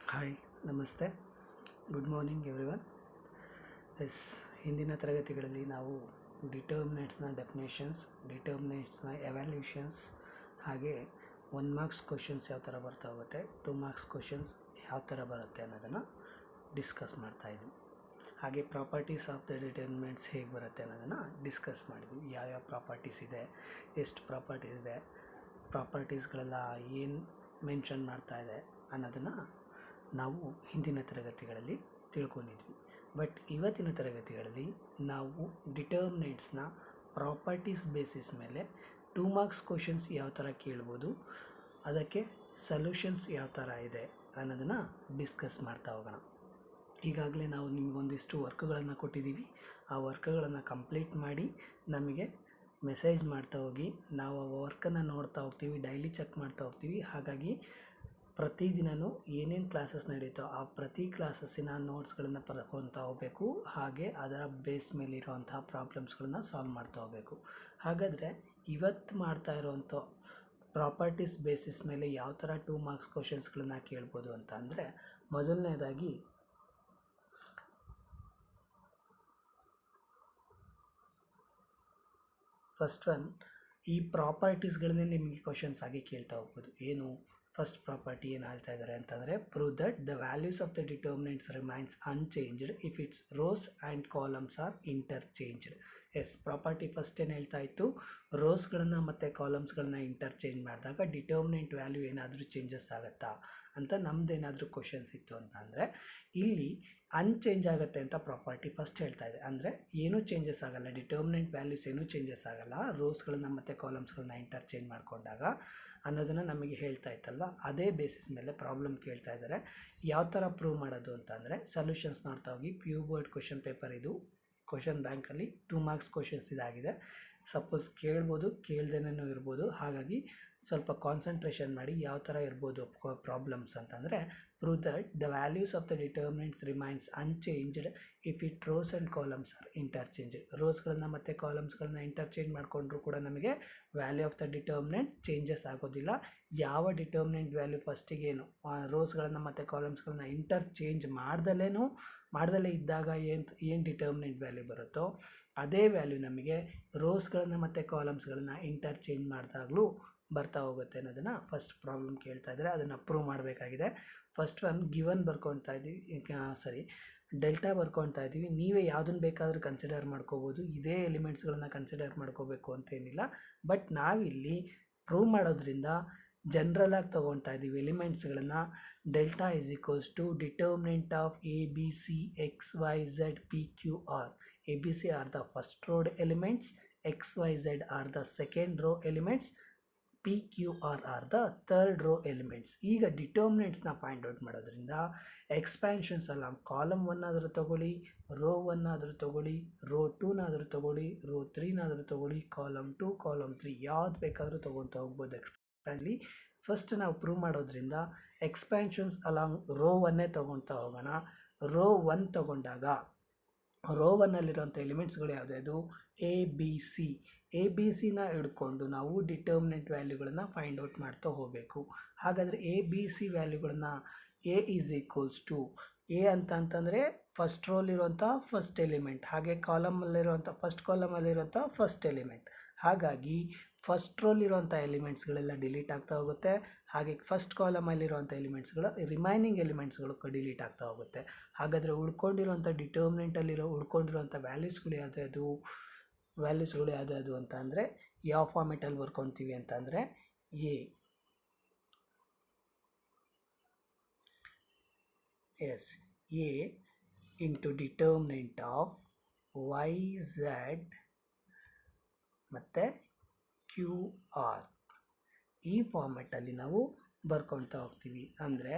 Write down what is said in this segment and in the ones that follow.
Hi, ನಮಸ್ತೆ. Good morning everyone. ಹಿಂದಿನ ತರಗತಿಗಳಲ್ಲಿ ನಾವು ಡಿಟರ್ಮಿನೆಂಟ್ಸ್ನ ಡೆಫಿನೇಷನ್ಸ್, ಡಿಟರ್ಮಿನೆಂಟ್ಸ್ನ ಎವ್ಯಾಲ್ಯೂಷನ್ಸ್, ಹಾಗೆ 1 ಮಾರ್ಕ್ಸ್ ಕ್ವಶನ್ಸ್ ಯಾವ ಥರ ಬರ್ತಾ ಹೋಗುತ್ತೆ, 2 ಮಾರ್ಕ್ಸ್ ಕ್ವಶನ್ಸ್ ಯಾವ ಥರ ಬರುತ್ತೆ ಅನ್ನೋದನ್ನು ಡಿಸ್ಕಸ್ ಮಾಡ್ತಾಯಿದ್ವಿ. ಹಾಗೆ ಪ್ರಾಪರ್ಟೀಸ್ ಆಫ್ ದ ಡಿಟರ್ಮಿನೆಂಟ್ಸ್ ಹೇಗೆ ಬರುತ್ತೆ ಅನ್ನೋದನ್ನು ಡಿಸ್ಕಸ್ ಮಾಡಿದ್ವಿ. ಯಾವ್ಯಾವ ಪ್ರಾಪರ್ಟೀಸ್ ಇದೆ, ಎಷ್ಟು ಪ್ರಾಪರ್ಟೀಸ್ ಇದೆ, ಪ್ರಾಪರ್ಟೀಸ್ಗಳೆಲ್ಲ ಏನು ಮೆನ್ಷನ್ ಮಾಡ್ತಾ ಇದೆ ಅನ್ನೋದನ್ನು ನಾವು ಹಿಂದಿನ ತರಗತಿಗಳಲ್ಲಿ ತಿಳ್ಕೊಂಡಿದ್ವಿ. ಬಟ್ ಇವತ್ತಿನ ತರಗತಿಗಳಲ್ಲಿ ನಾವು ಡಿಟರ್ಮಿನೆಂಟ್ಸ್ನ ಪ್ರಾಪರ್ಟೀಸ್ ಬೇಸಿಸ್ ಮೇಲೆ 2 ಮಾರ್ಕ್ಸ್ ಕ್ವಶನ್ಸ್ ಯಾವ ಥರ ಕೇಳ್ಬೋದು, ಅದಕ್ಕೆ ಸೊಲ್ಯೂಷನ್ಸ್ ಯಾವ ಥರ ಇದೆ ಅನ್ನೋದನ್ನು ಡಿಸ್ಕಸ್ ಮಾಡ್ತಾ ಹೋಗೋಣ. ಈಗಾಗಲೇ ನಾವು ನಿಮಗೊಂದಿಷ್ಟು ವರ್ಕ್ಗಳನ್ನು ಕೊಟ್ಟಿದ್ದೀವಿ. ಆ ವರ್ಕ್ಗಳನ್ನು ಕಂಪ್ಲೀಟ್ ಮಾಡಿ ನಮಗೆ ಮೆಸೇಜ್ ಮಾಡ್ತಾ ಹೋಗಿ. ನಾವು ಆ ವರ್ಕನ್ನು ನೋಡ್ತಾ ಹೋಗ್ತೀವಿ, ಡೈಲಿ ಚೆಕ್ ಮಾಡ್ತಾ ಹೋಗ್ತೀವಿ. ಹಾಗಾಗಿ ಪ್ರತಿದಿನವೂ ಏನೇನು ಕ್ಲಾಸಸ್ ನಡೆಯುತ್ತೋ ಆ ಪ್ರತಿ ಕ್ಲಾಸಸ್ಸಿನ ನೋಟ್ಸ್ಗಳನ್ನು ಬರ್ಕೊತಾ ಹೋಗಬೇಕು. ಹಾಗೆ ಅದರ ಬೇಸ್ ಮೇಲಿರುವಂತಹ ಪ್ರಾಬ್ಲಮ್ಸ್ಗಳನ್ನ ಸಾಲ್ವ್ ಮಾಡ್ತಾ ಹೋಗಬೇಕು. ಹಾಗಾದರೆ ಇವತ್ತು ಮಾಡ್ತಾ ಇರೋವಂಥ ಪ್ರಾಪರ್ಟೀಸ್ ಬೇಸಿಸ್ ಮೇಲೆ ಯಾವ ಥರ 2 ಮಾರ್ಕ್ಸ್ ಕ್ವಶನ್ಸ್ಗಳನ್ನ ಕೇಳ್ಬೋದು ಅಂತ ಅಂದರೆ, ಮೊದಲನೇದಾಗಿ ಫಸ್ಟ್ ಒನ್, ಈ ಪ್ರಾಪರ್ಟೀಸ್ಗಳನ್ನೇ ನಿಮಗೆ ಕ್ವಶನ್ಸ್ ಆಗಿ ಕೇಳ್ತಾ ಹೋಗ್ಬೋದು. ಏನು ಫಸ್ಟ್ ಪ್ರಾಪರ್ಟಿ ಏನು ಹೇಳ್ತಾ ಇದ್ದಾರೆ ಅಂತಂದರೆ, prove that the values of the determinants remains unchanged if its rows and columns are interchanged. Property first ಏನು ಹೇಳ್ತಾ ಇತ್ತು, ರೋಸ್ಗಳನ್ನು ಮತ್ತು ಕಾಲಮ್ಸ್ಗಳನ್ನ ಇಂಟರ್ಚೇಂಜ್ ಮಾಡಿದಾಗ ಡಿಟರ್ಮಿನೆಂಟ್ ವ್ಯಾಲ್ಯೂ ಏನಾದರೂ ಚೇಂಜಸ್ ಆಗುತ್ತಾ ಅಂತ ನಮ್ಮದೇನಾದರೂ ಕ್ವಶನ್ಸ್ ಇತ್ತು ಅಂತ ಅಂದರೆ, ಇಲ್ಲಿ ಅನ್ಚೇಂಜ್ ಆಗುತ್ತೆ ಅಂತ ಪ್ರಾಪರ್ಟಿ ಫಸ್ಟ್ ಹೇಳ್ತಾ ಇದೆ. ಅಂದರೆ ಏನೂ ಚೇಂಜಸ್ ಆಗೋಲ್ಲ, ಡಿಟರ್ಮಿನೆಂಟ್ ವ್ಯಾಲ್ಯೂಸ್ ಏನೂ ಚೇಂಜಸ್ ಆಗೋಲ್ಲ ರೋಸ್ಗಳನ್ನ ಮತ್ತು ಕಾಲಮ್ಸ್ಗಳನ್ನ ಇಂಟರ್ಚೇಂಜ್ ಮಾಡಿಕೊಂಡಾಗ ಅನ್ನೋದನ್ನು ನಮಗೆ ಹೇಳ್ತಾ ಇತ್ತಲ್ವ. ಅದೇ ಬೇಸಿಸ್ ಮೇಲೆ ಪ್ರಾಬ್ಲಮ್ ಕೇಳ್ತಾ ಇದ್ದಾರೆ. ಯಾವ ಥರ ಪ್ರೂವ್ ಮಾಡೋದು ಅಂತ ಅಂದರೆ, ಸೊಲ್ಯೂಷನ್ಸ್ ನೋಡ್ತಾ ಹೋಗಿ. ಪ್ಯೂ ಬೋರ್ಡ್ ಕ್ವಶನ್ ಪೇಪರ್ ಇದು, ಕ್ವಶನ್ ಬ್ಯಾಂಕಲ್ಲಿ 2 ಮಾರ್ಕ್ಸ್ ಕ್ವಶನ್ಸ್ ಇದಾಗಿದೆ. ಸಪೋಸ್ ಕೇಳ್ಬೋದು, ಕೇಳ್ದೇನೂ ಇರ್ಬೋದು. ಹಾಗಾಗಿ ಸ್ವಲ್ಪ ಕಾನ್ಸಂಟ್ರೇಷನ್ ಮಾಡಿ ಯಾವ ಥರ ಇರ್ಬೋದು ಪ್ರಾಬ್ಲಮ್ಸ್ ಅಂತಂದರೆ, prove that the values of the determinants remains unchanged if it rows and columns are interchange. ರೋಸ್ಗಳನ್ನ ಮತ್ತು ಕಾಲಮ್ಸ್ಗಳನ್ನ ಇಂಟರ್ಚೇಂಜ್ ಮಾಡಿಕೊಂಡ್ರೂ ಕೂಡ ನಮಗೆ value of the determinant changes ಆಗೋದಿಲ್ಲ. ಯಾವ ಡಿಟರ್ಮಿನೆಂಟ್ ವ್ಯಾಲ್ಯೂ ಫಸ್ಟಿಗೇನು ರೋಸ್ಗಳನ್ನು ಮತ್ತು ಕಾಲಮ್ಸ್ಗಳನ್ನ ಇಂಟರ್ಚೇಂಜ್ ಮಾಡ್ದಲೇ ಇದ್ದಾಗ ಏನು ಡಿಟರ್ಮಿನೆಂಟ್ ವ್ಯಾಲ್ಯೂ ಬರುತ್ತೋ ಅದೇ ವ್ಯಾಲ್ಯೂ ನಮಗೆ ರೋಸ್ಗಳನ್ನು ಮತ್ತು ಕಾಲಮ್ಸ್ಗಳನ್ನ ಇಂಟರ್ಚೇಂಜ್ ಮಾಡಿದಾಗಲೂ ಬರ್ತಾ ಹೋಗುತ್ತೆ ಅನ್ನೋದನ್ನು ಫಸ್ಟ್ ಪ್ರಾಬ್ಲಮ್ ಕೇಳ್ತಾ ಇದ್ದಾರೆ. ಅದನ್ನು ಪ್ರೂವ್ ಮಾಡಬೇಕಾಗಿದೆ. ಫಸ್ಟ್ ಒನ್ ಗಿವನ್ ಬರ್ಕೊಳ್ತಾ ಇದ್ದೀವಿ, ಡೆಲ್ಟಾ ಬರ್ಕೊಳ್ತಾ ಇದ್ದೀವಿ. ನೀವೇ ಯಾವುದನ್ನು ಬೇಕಾದರೂ ಕನ್ಸಿಡರ್ ಮಾಡ್ಕೋಬೋದು, ಇದೇ ಎಲಿಮೆಂಟ್ಸ್ಗಳನ್ನ ಕನ್ಸಿಡರ್ ಮಾಡ್ಕೋಬೇಕು ಅಂತೇನಿಲ್ಲ. ಬಟ್ ನಾವಿಲ್ಲಿ ಪ್ರೂವ್ ಮಾಡೋದ್ರಿಂದ ಜನರಲಾಗಿ ತೊಗೊಳ್ತಾ ಇದ್ದೀವಿ ಎಲಿಮೆಂಟ್ಸ್ಗಳನ್ನು. Delta is equals to determinant of A B C X Y Z P Q R. A B C are the first row elements, X Y Z are the second row elements, P Q R R the third row elements. ಈಗ ಡಿಟರ್ಮಿನೆಂಟ್ಸ್ನ find out ಮಾಡೋದ್ರಿಂದ expansions ಅಲ್ಲ, column 1 ಆದರೂ ತೊಗೊಳ್ಳಿ, rho 1 ಆದರೂ ತೊಗೊಳ್ಳಿ, rho 2ನಾದರೂ ತೊಗೊಳ್ಳಿ, rho 3ನಾದರೂ ತೊಗೊಳ್ಳಿ, ಕಾಲಮ್ 2, ಕಾಲಮ್ 3 ಯಾವ್ದು ಬೇಕಾದರೂ ತೊಗೊಳ್ತಾ ಹೋಗ್ಬೋದು. ಎಕ್ಸ್ಪ್ಯಾನ್ಲಿ ಫಸ್ಟ್ ನಾವು ಪ್ರೂವ್ ಮಾಡೋದ್ರಿಂದ ಎಕ್ಸ್ಪ್ಯಾನ್ಷನ್ಸ್ ಅಲಾಂಗ್ ರೋ 1 ತೊಗೊಳ್ತಾ ಹೋಗೋಣ. ರೋ 1 ತೊಗೊಂಡಾಗ ರೋ 1ಅಲ್ಲಿರೋಂಥ ಎಲಿಮೆಂಟ್ಸ್ಗಳು ಯಾವುದ್ಯಾವುದು, A B C. A B ಸಿನ ಹಿಡ್ಕೊಂಡು ನಾವು ಡಿಟರ್ಮಿನೆಂಟ್ ವ್ಯಾಲ್ಯೂಗಳನ್ನು ಫೈಂಡ್ ಔಟ್ ಮಾಡ್ತಾ ಹೋಗಬೇಕು. ಹಾಗಾದರೆ ಎ ಬಿ ಸಿ ವ್ಯಾಲ್ಯೂಗಳನ್ನ A is equals to A ಅಂತಂದರೆ ಫಸ್ಟ್ ರೋಲಿರುವಂಥ ಫಸ್ಟ್ ಎಲಿಮೆಂಟ್, ಹಾಗೆ ಕಾಲಮಲ್ಲಿರುವಂಥ ಫಸ್ಟ್ ಕಾಲಮಲ್ಲಿರುವಂಥ ಫಸ್ಟ್ ಎಲಿಮೆಂಟ್. ಹಾಗಾಗಿ ಫಸ್ಟ್ ರೋಲಿರುವಂಥ ಎಲಿಮೆಂಟ್ಸ್ಗಳೆಲ್ಲ ಡಿಲೀಟ್ ಆಗ್ತಾ ಹೋಗುತ್ತೆ. ಹಾಗೆ ಫಸ್ಟ್ ಕಾಲಮಲ್ಲಿರುವಂಥ ಎಲಿಮೆಂಟ್ಸ್ಗಳು, ರಿಮೈನಿಂಗ್ ಎಲಿಮೆಂಟ್ಸ್ಗಳು ಡಿಲೀಟ್ ಆಗ್ತಾ ಹೋಗುತ್ತೆ. ಹಾಗಾದರೆ ಉಳ್ಕೊಂಡಿರುವಂಥ ಉಳ್ಕೊಂಡಿರುವಂಥ ವ್ಯಾಲ್ಯೂಸ್ಗಳು ಯಾವ್ದು ಅಂತ ಅಂದರೆ, ಯಾವ ಫಾರ್ಮೆಟಲ್ಲಿ ಬರ್ಕೊತೀವಿ ಅಂತ ಅಂದರೆ, A into determinant of Y Z ಮತ್ತು ಕ್ಯೂ ಆರ್. ಈ ಫಾರ್ಮೆಟಲ್ಲಿ ನಾವು ಬರ್ಕೊಳ್ತಾ ಹೋಗ್ತೀವಿ. ಅಂದರೆ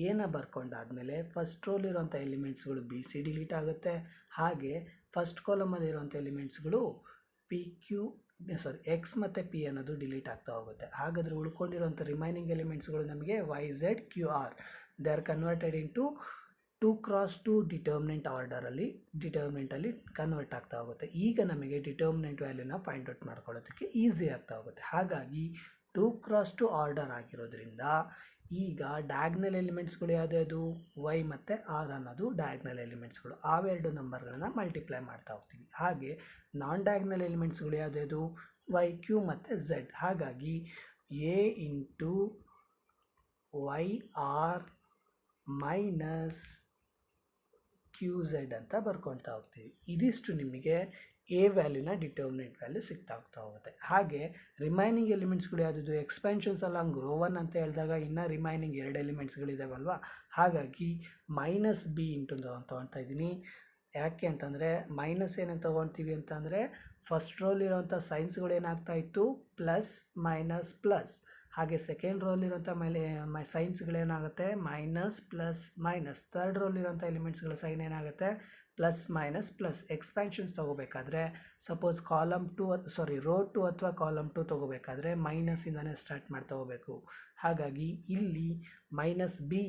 ಏನ ಬರ್ಕೊಂಡಾದಮೇಲೆ ಫಸ್ಟ್ ರೋಲಿರುವಂಥ ಎಲಿಮೆಂಟ್ಸ್ಗಳು ಬಿ ಸಿ ಡಿಲೀಟ್ ಆಗುತ್ತೆ. ಹಾಗೆ ಫಸ್ಟ್ ಕಾಲಮಲ್ಲಿರುವಂಥ ಎಲಿಮೆಂಟ್ಸ್ಗಳು ಎಕ್ಸ್ ಮತ್ತು ಪಿ ಅನ್ನೋದು ಡಿಲೀಟ್ ಆಗ್ತಾ ಹೋಗುತ್ತೆ. ಹಾಗಾದರೆ ಉಳ್ಕೊಂಡಿರುವಂಥ ರಿಮೈನಿಂಗ್ ಎಲಿಮೆಂಟ್ಸ್ಗಳು ನಮಗೆ Y Z Q R, they are converted into 2x2 ಡಿಟರ್ಮಿನೆಂಟಲ್ಲಿ ಕನ್ವರ್ಟ್ ಆಗ್ತಾ ಹೋಗುತ್ತೆ. ಈಗ ನಮಗೆ ಡಿಟರ್ಮಿನೆಂಟ್ ವ್ಯಾಲ್ಯೂನ ಫೈಂಡ್ ಔಟ್ ಮಾಡ್ಕೊಳ್ಳೋದಕ್ಕೆ ಈಸಿ ಆಗ್ತಾ ಹೋಗುತ್ತೆ. ಹಾಗಾಗಿ 2x2 ಆರ್ಡರ್ ಆಗಿರೋದ್ರಿಂದ ಈಗ ಡಯಾಗ್ನಲ್ ಎಲಿಮೆಂಟ್ಸ್ಗಳು ಯಾವ್ದು ವೈ ಮತ್ತು ಆರ್ ಅನ್ನೋದು ಡಯಾಗ್ನಲ್ ಎಲಿಮೆಂಟ್ಸ್ಗಳು. ಅವೆರಡು ನಂಬರ್ಗಳನ್ನ ಮಲ್ಟಿಪ್ಲೈ ಮಾಡ್ತಾ ಹೋಗ್ತೀವಿ. ಹಾಗೆ ನಾನ್ ಡಯಾಗ್ನಲ್ ಎಲಿಮೆಂಟ್ಸ್ಗಳು ಯಾವ್ದು ವೈ ಕ್ಯೂ ಮತ್ತು ಝೆಡ್. ಹಾಗಾಗಿ A into why are minus Q Z ಅಂತ ಬರ್ಕೊಳ್ತಾ ಹೋಗ್ತೀವಿ. ಇದಿಷ್ಟು ನಿಮಗೆ ಎ ವ್ಯಾಲ್ಯೂನ ಡಿಟರ್ಮಿನೆಂಟ್ ವ್ಯಾಲ್ಯೂ ಸಿಗ್ತಾ ಹೋಗುತ್ತೆ. ಹಾಗೆ ರಿಮೈನಿಂಗ್ ಎಲಿಮೆಂಟ್ಸ್ಗಳು ಯಾವುದು ಎಕ್ಸ್ಪೆನ್ಷನ್ಸ್ ಅಲಾಂಗ್ ರೋ ಒನ್ ಅಂತ ಹೇಳಿದಾಗ ಇನ್ನು ರಿಮೈನಿಂಗ್ 2 ಎಲಿಮೆಂಟ್ಸ್ಗಳಿದಾವಲ್ವ, ಹಾಗಾಗಿ ಮೈನಸ್ ಬಿ ಇಂಟು ತೊಗೊಳ್ತಾ ಇದ್ದೀನಿ. ಯಾಕೆ ಅಂತಂದರೆ ಮೈನಸ್ ಏನಂತ ತೊಗೊಳ್ತೀವಿ ಅಂತಂದರೆ ಫಸ್ಟ್ ರೋಲಿರೋಂಥ ಸೈನ್ಸ್ಗಳು ಏನಾಗ್ತಾ ಇತ್ತು ಪ್ಲಸ್ ಮೈನಸ್ ಪ್ಲಸ್, ಹಾಗೆ ಸೆಕೆಂಡ್ ರೋಲಿರೋಂಥ ಮೇಲೆ ಸೈನ್ಸ್ಗಳೇನಾಗುತ್ತೆ ಮೈನಸ್ ಪ್ಲಸ್ ಮೈನಸ್, ಥರ್ಡ್ ರೋಲಿರೋಂಥ ಎಲಿಮೆಂಟ್ಸ್ಗಳ ಸೈನ್ ಏನಾಗುತ್ತೆ ಪ್ಲಸ್ ಮೈನಸ್ ಪ್ಲಸ್. ಎಕ್ಸ್ಪ್ಯಾನ್ಷನ್ಸ್ ತೊಗೋಬೇಕಾದ್ರೆ ಸಪೋಸ್ ರೋ 2 ಅಥವಾ ಕಾಲಮ್ 2 ತೊಗೋಬೇಕಾದ್ರೆ ಮೈನಸ್ಸಿಂದನೇ ಸ್ಟಾರ್ಟ್ ಮಾಡಿ ತೊಗೋಬೇಕು. ಹಾಗಾಗಿ ಇಲ್ಲಿ ಮೈನಸ್ ಬಿ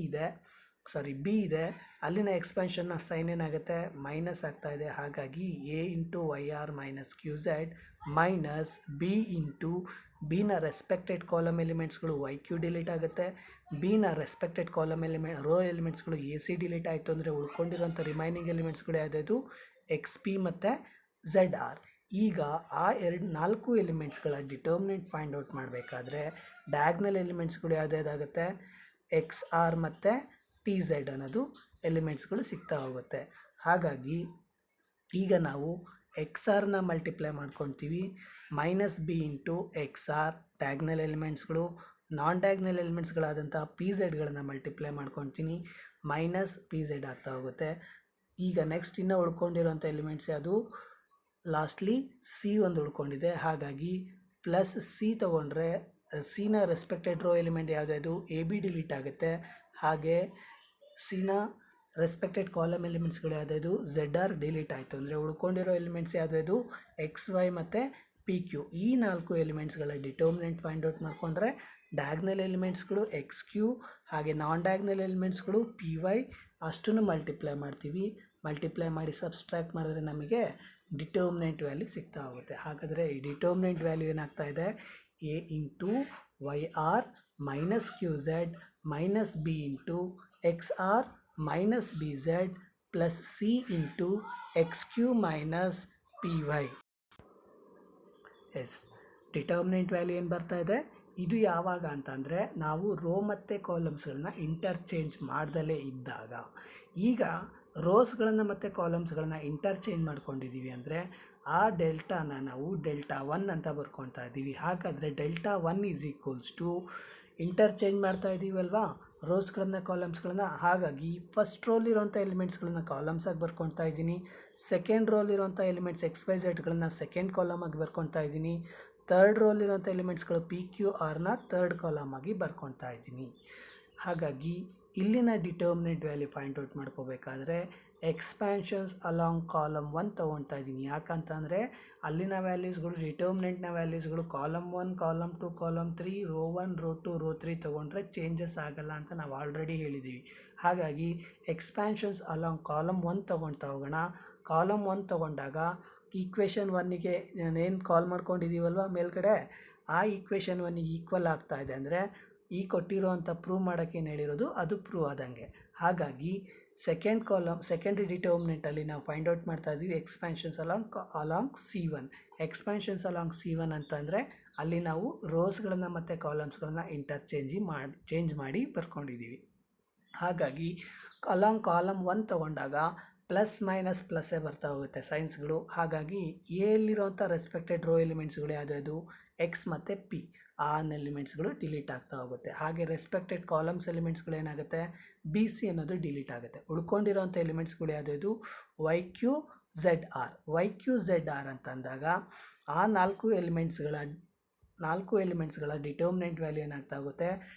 ಇದೆ, ಅಲ್ಲಿನ ಎಕ್ಸ್ಪ್ಯಾನ್ಷನ್ನ ಸೈನ್ ಏನಾಗುತ್ತೆ ಮೈನಸ್ ಆಗ್ತಾ ಇದೆ. ಹಾಗಾಗಿ A into why are minus Q Z minus B into ಬಿನ ರೆಸ್ಪೆಕ್ಟೆಡ್ ಕಾಲಮ್ ಎಲಿಮೆಂಟ್ಸ್ಗಳು ವೈ ಕ್ಯೂ ಡಿಲೀಟ್ ಆಗುತ್ತೆ, ಬಿನ ರೆಸ್ಪೆಕ್ಟೆಡ್ ಕಾಲಮ್ ರೋ ಎಲಿಮೆಂಟ್ಸ್ಗಳು ಎ ಸಿ ಡಿಲೀಟ್ ಆಯಿತು ಅಂದರೆ ಉಳ್ಕೊಂಡಿರೋಂಥ ರಿಮೈನಿಂಗ್ ಎಲಿಮೆಂಟ್ಸ್ಗಳು ಯಾವ್ದು ಎಕ್ಸ್ ಪಿ ಮತ್ತು ಝೆಡ್ ಆರ್. ಈಗ ಆ 4 ಎಲಿಮೆಂಟ್ಸ್ಗಳ ಡಿಟರ್ಮಿನೆಂಟ್ ಫೈಂಡ್ ಔಟ್ ಮಾಡಬೇಕಾದ್ರೆ ಡಯಾಗ್ನಲ್ ಎಲಿಮೆಂಟ್ಸ್ಗಳು ಯಾವುದಾಗುತ್ತೆ ಎಕ್ಸ್ ಆರ್ ಮತ್ತು ಪಿ ಝೆಡ್ ಅನ್ನೋದು ಎಲಿಮೆಂಟ್ಸ್ಗಳು ಸಿಗ್ತಾ ಹೋಗುತ್ತೆ. ಹಾಗಾಗಿ ಈಗ ನಾವು ಎಕ್ಸ್ ಆರ್ನ ಮಲ್ಟಿಪ್ಲೈ ಮಾಡ್ಕೊತೀವಿ, minus B into X r diagonal ಎಲಿಮೆಂಟ್ಸ್ಗಳು, ನಾನ್ ಡಯಾಗ್ನಲ್ ಎಲಿಮೆಂಟ್ಸ್ಗಳಾದಂಥ ಪಿ ಝೆಡ್ಗಳನ್ನು ಮಲ್ಟಿಪ್ಲೈ ಮಾಡ್ಕೊತೀನಿ, ಮೈನಸ್ ಪಿ ಝೆಡ್ ಆಗ್ತಾ ಹೋಗುತ್ತೆ. ಈಗ ನೆಕ್ಸ್ಟ್ ಇನ್ನೂ ಉಳ್ಕೊಂಡಿರೋಂಥ ಎಲಿಮೆಂಟ್ಸ್ ಯಾವುದು ಲಾಸ್ಟ್ಲಿ ಸಿ ಒಂದು ಉಳ್ಕೊಂಡಿದೆ. ಹಾಗಾಗಿ ಪ್ಲಸ್ ಸಿ ತೊಗೊಂಡ್ರೆ ಸಿನ ರೆಸ್ಪೆಕ್ಟೆಡ್ ರೋ ಎಲಿಮೆಂಟ್ ಯಾವುದು ಎ ಬಿ ಡಿಲೀಟ್ ಆಗುತ್ತೆ. ಹಾಗೆ ಸಿನ ರೆಸ್ಪೆಕ್ಟೆಡ್ ಕಾಲಮ್ ಎಲಿಮೆಂಟ್ಸ್ಗಳು ಯಾವ್ದು ಝೆಡ್ ಆರ್ ಡಿಲೀಟ್ ಆಯಿತು ಅಂದರೆ ಉಳ್ಕೊಂಡಿರೋ ಎಲಿಮೆಂಟ್ಸ್ ಯಾವ್ದು ಎಕ್ಸ್ ವೈ ಮತ್ತು ಪಿ ಕ್ಯೂ. ಈ 4 ಎಲಿಮೆಂಟ್ಸ್ಗಳ ಡಿಟರ್ಮಿನೆಂಟ್ ಫೈಂಡ್ ಔಟ್ ಮಾಡಿಕೊಂಡ್ರೆ ಡಯಾಗ್ನಲ್ ಎಲಿಮೆಂಟ್ಸ್ಗಳು ಎಕ್ಸ್ ಕ್ಯೂ ಹಾಗೆ ನಾನ್ ಡಯಾಗ್ನಲ್ ಎಲಿಮೆಂಟ್ಸ್ಗಳು ಪಿ ವೈ ಅಷ್ಟನ್ನು ಮಲ್ಟಿಪ್ಲೈ ಮಾಡ್ತೀವಿ. ಮಲ್ಟಿಪ್ಲೈ ಮಾಡಿ ಸಬ್ಸ್ಟ್ರಾಕ್ಟ್ ಮಾಡಿದ್ರೆ ನಮಗೆ ಡಿಟರ್ಮಿನೆಂಟ್ ವ್ಯಾಲ್ಯೂ ಸಿಗ್ತಾ ಹೋಗುತ್ತೆ. ಹಾಗಾದರೆ ಈ ಡಿಟರ್ಮಿನೆಂಟ್ ವ್ಯಾಲ್ಯೂ ಏನಾಗ್ತಾ ಇದೆ A into why are minus Q Z minus B into X R minus B Z plus C into X Q minus P Y. Yes, determinant value ಏನು ಬರ್ತಾ ಇದೆ, ಇದು ಯಾವಾಗ ಅಂತಂದರೆ ನಾವು ರೋ ಮತ್ತು ಕಾಲಮ್ಸ್ಗಳನ್ನ ಇಂಟರ್ಚೇಂಜ್ ಮಾಡ್ದಲೇ ಇದ್ದಾಗ. ಈಗ ರೋಸ್ಗಳನ್ನು ಮತ್ತು ಕಾಲಮ್ಸ್ಗಳನ್ನ ಇಂಟರ್ಚೇಂಜ್ ಮಾಡ್ಕೊಂಡಿದ್ದೀವಿ ಅಂದರೆ ಆ ಡೆಲ್ಟಾನ ನಾವು ಡೆಲ್ಟಾ 1 ಅಂತ ಬರ್ಕೊಳ್ತಾ ಇದ್ದೀವಿ. ಹಾಗಾದರೆ delta 1 is equals to interchange ಮಾಡ್ತಾ ಇದ್ದೀವಲ್ವಾ ರೋಸ್ಗಳನ್ನು ಕಾಲಮ್ಸ್ಗಳನ್ನ. ಹಾಗಾಗಿ ಫಸ್ಟ್ ರೋಲಿರೋಂಥ ಎಲಿಮೆಂಟ್ಸ್ಗಳನ್ನ ಕಾಲಮ್ಸಾಗಿ ಬರ್ಕೊಳ್ತಾ ಇದ್ದೀನಿ, ಸೆಕೆಂಡ್ ರೋಲಿರೋಂಥ ಎಲಿಮೆಂಟ್ಸ್ ಎಕ್ಸ್ ವೈ ಝೆಡ್ಗಳನ್ನ ಸೆಕೆಂಡ್ ಕಾಲಮಾಗಿ ಬರ್ಕೊಳ್ತಾ ಇದ್ದೀನಿ, ಥರ್ಡ್ ರೋಲಿರೋಂಥ ಎಲಿಮೆಂಟ್ಸ್ಗಳು ಪಿ ಕ್ಯೂ ಆರ್ನ ಥರ್ಡ್ ಕಾಲಮಾಗಿ ಬರ್ಕೊಳ್ತಾ ಇದ್ದೀನಿ. ಹಾಗಾಗಿ ಇಲ್ಲಿನ ಡಿಟರ್ಮಿನೆಂಟ್ ವ್ಯಾಲ್ಯೂ ಫೈಂಡ್ ಔಟ್ ಮಾಡ್ಕೋಬೇಕಾದ್ರೆ ಎಕ್ಸ್ಪ್ಯಾನ್ಷನ್ಸ್ ಅಲಾಂಗ್ ಕಾಲಮ್ 1 ತೊಗೊಳ್ತಾ ಇದ್ದೀನಿ. ಯಾಕಂತಂದರೆ ಅಲ್ಲಿನ ವ್ಯಾಲ್ಯೂಸ್ಗಳು ಡಿಟರ್ಮಿನೆಂಟ್ನ ವ್ಯಾಲ್ಯೂಸ್ಗಳು column 1 column 2 column 3 row 1 row 2 row 3 ತೊಗೊಂಡ್ರೆ ಚೇಂಜಸ್ ಆಗಲ್ಲ ಅಂತ ನಾವು ಆಲ್ರೆಡಿ ಹೇಳಿದ್ದೀವಿ. ಹಾಗಾಗಿ ಎಕ್ಸ್ಪ್ಯಾನ್ಷನ್ಸ್ ಅಲಾಂಗ್ ಕಾಲಮ್ 1 ತೊಗೊಳ್ತಾ ಹೋಗೋಣ. ಕಾಲಮ್ 1 ತೊಗೊಂಡಾಗ ಈಕ್ವೇಷನ್ 1ಗೆ ನಾನೇನು ಕಾಲ್ ಮಾಡ್ಕೊಂಡಿದ್ದೀವಲ್ವ ಮೇಲ್ಗಡೆ, ಆ ಈಕ್ವೇಷನ್ 1ಗೆ ಈಕ್ವಲ್ ಆಗ್ತಾ ಇದೆ ಅಂದರೆ ಈ ಕೊಟ್ಟಿರೋ ಅಂಥ ಪ್ರೂವ್ ಮಾಡೋಕ್ಕೆ ಏನು ಹೇಳಿರೋದು ಅದು ಪ್ರೂವ್ ಆದಂಗೆ. ಹಾಗಾಗಿ ಸೆಕೆಂಡ್ರಿ ಡಿಟರ್ಮಿನೆಂಟಲ್ಲಿ ನಾವು ಫೈಂಡ್ ಔಟ್ ಮಾಡ್ತಾ ಇದ್ದೀವಿ expansions along C1. Expansions along C1 ಅಂತಂದರೆ ಅಲ್ಲಿ ನಾವು ರೋಸ್ಗಳನ್ನು ಮತ್ತು ಕಾಲಮ್ಸ್ಗಳನ್ನ ಚೇಂಜ್ ಮಾಡಿ ಬರ್ಕೊಂಡಿದ್ದೀವಿ. ಹಾಗಾಗಿ ಅಲಾಂಗ್ ಕಾಲಮ್ 1 ತೊಗೊಂಡಾಗ ಪ್ಲಸ್ ಮೈನಸ್ ಪ್ಲಸ್ಸೇ ಬರ್ತಾ ಹೋಗುತ್ತೆ ಸೈನ್ಸ್ಗಳು. ಹಾಗಾಗಿ ಎಲ್ಲಿರೋಂಥ ರೆಸ್ಪೆಕ್ಟೆಡ್ ರೋ ಎಲಿಮೆಂಟ್ಸ್ಗಳು ಯಾವ್ದು ಎಕ್ಸ್ ಮತ್ತು ಪಿ, ಆ ಎಲಿಮೆಂಟ್ಸ್ಗಳು ಡಿಲೀಟ್ ಆಗ್ತಾ ಹೋಗುತ್ತೆ. ಹಾಗೆ ರೆಸ್ಪೆಕ್ಟೆಡ್ ಕಾಲಮ್ಸ್ ಎಲಿಮೆಂಟ್ಸ್ಗಳು ಏನಾಗುತ್ತೆ ಬಿ ಸಿ ಅನ್ನೋದು ಡಿಲೀಟ್ ಆಗುತ್ತೆ. ಉಳ್ಕೊಂಡಿರೋಂಥ ಎಲಿಮೆಂಟ್ಸ್ಗಳು ಯಾವ್ದು ವೈ ಕ್ಯೂ ಝೆಡ್ ಆರ್ ಅಂತಂದಾಗ ಆ 4 ಎಲಿಮೆಂಟ್ಸ್ಗಳ ಡಿಟರ್ಮಿನೆಂಟ್ ವ್ಯಾಲ್ಯೂ ಏನಾಗ್ತಾ ಹೋಗುತ್ತೆ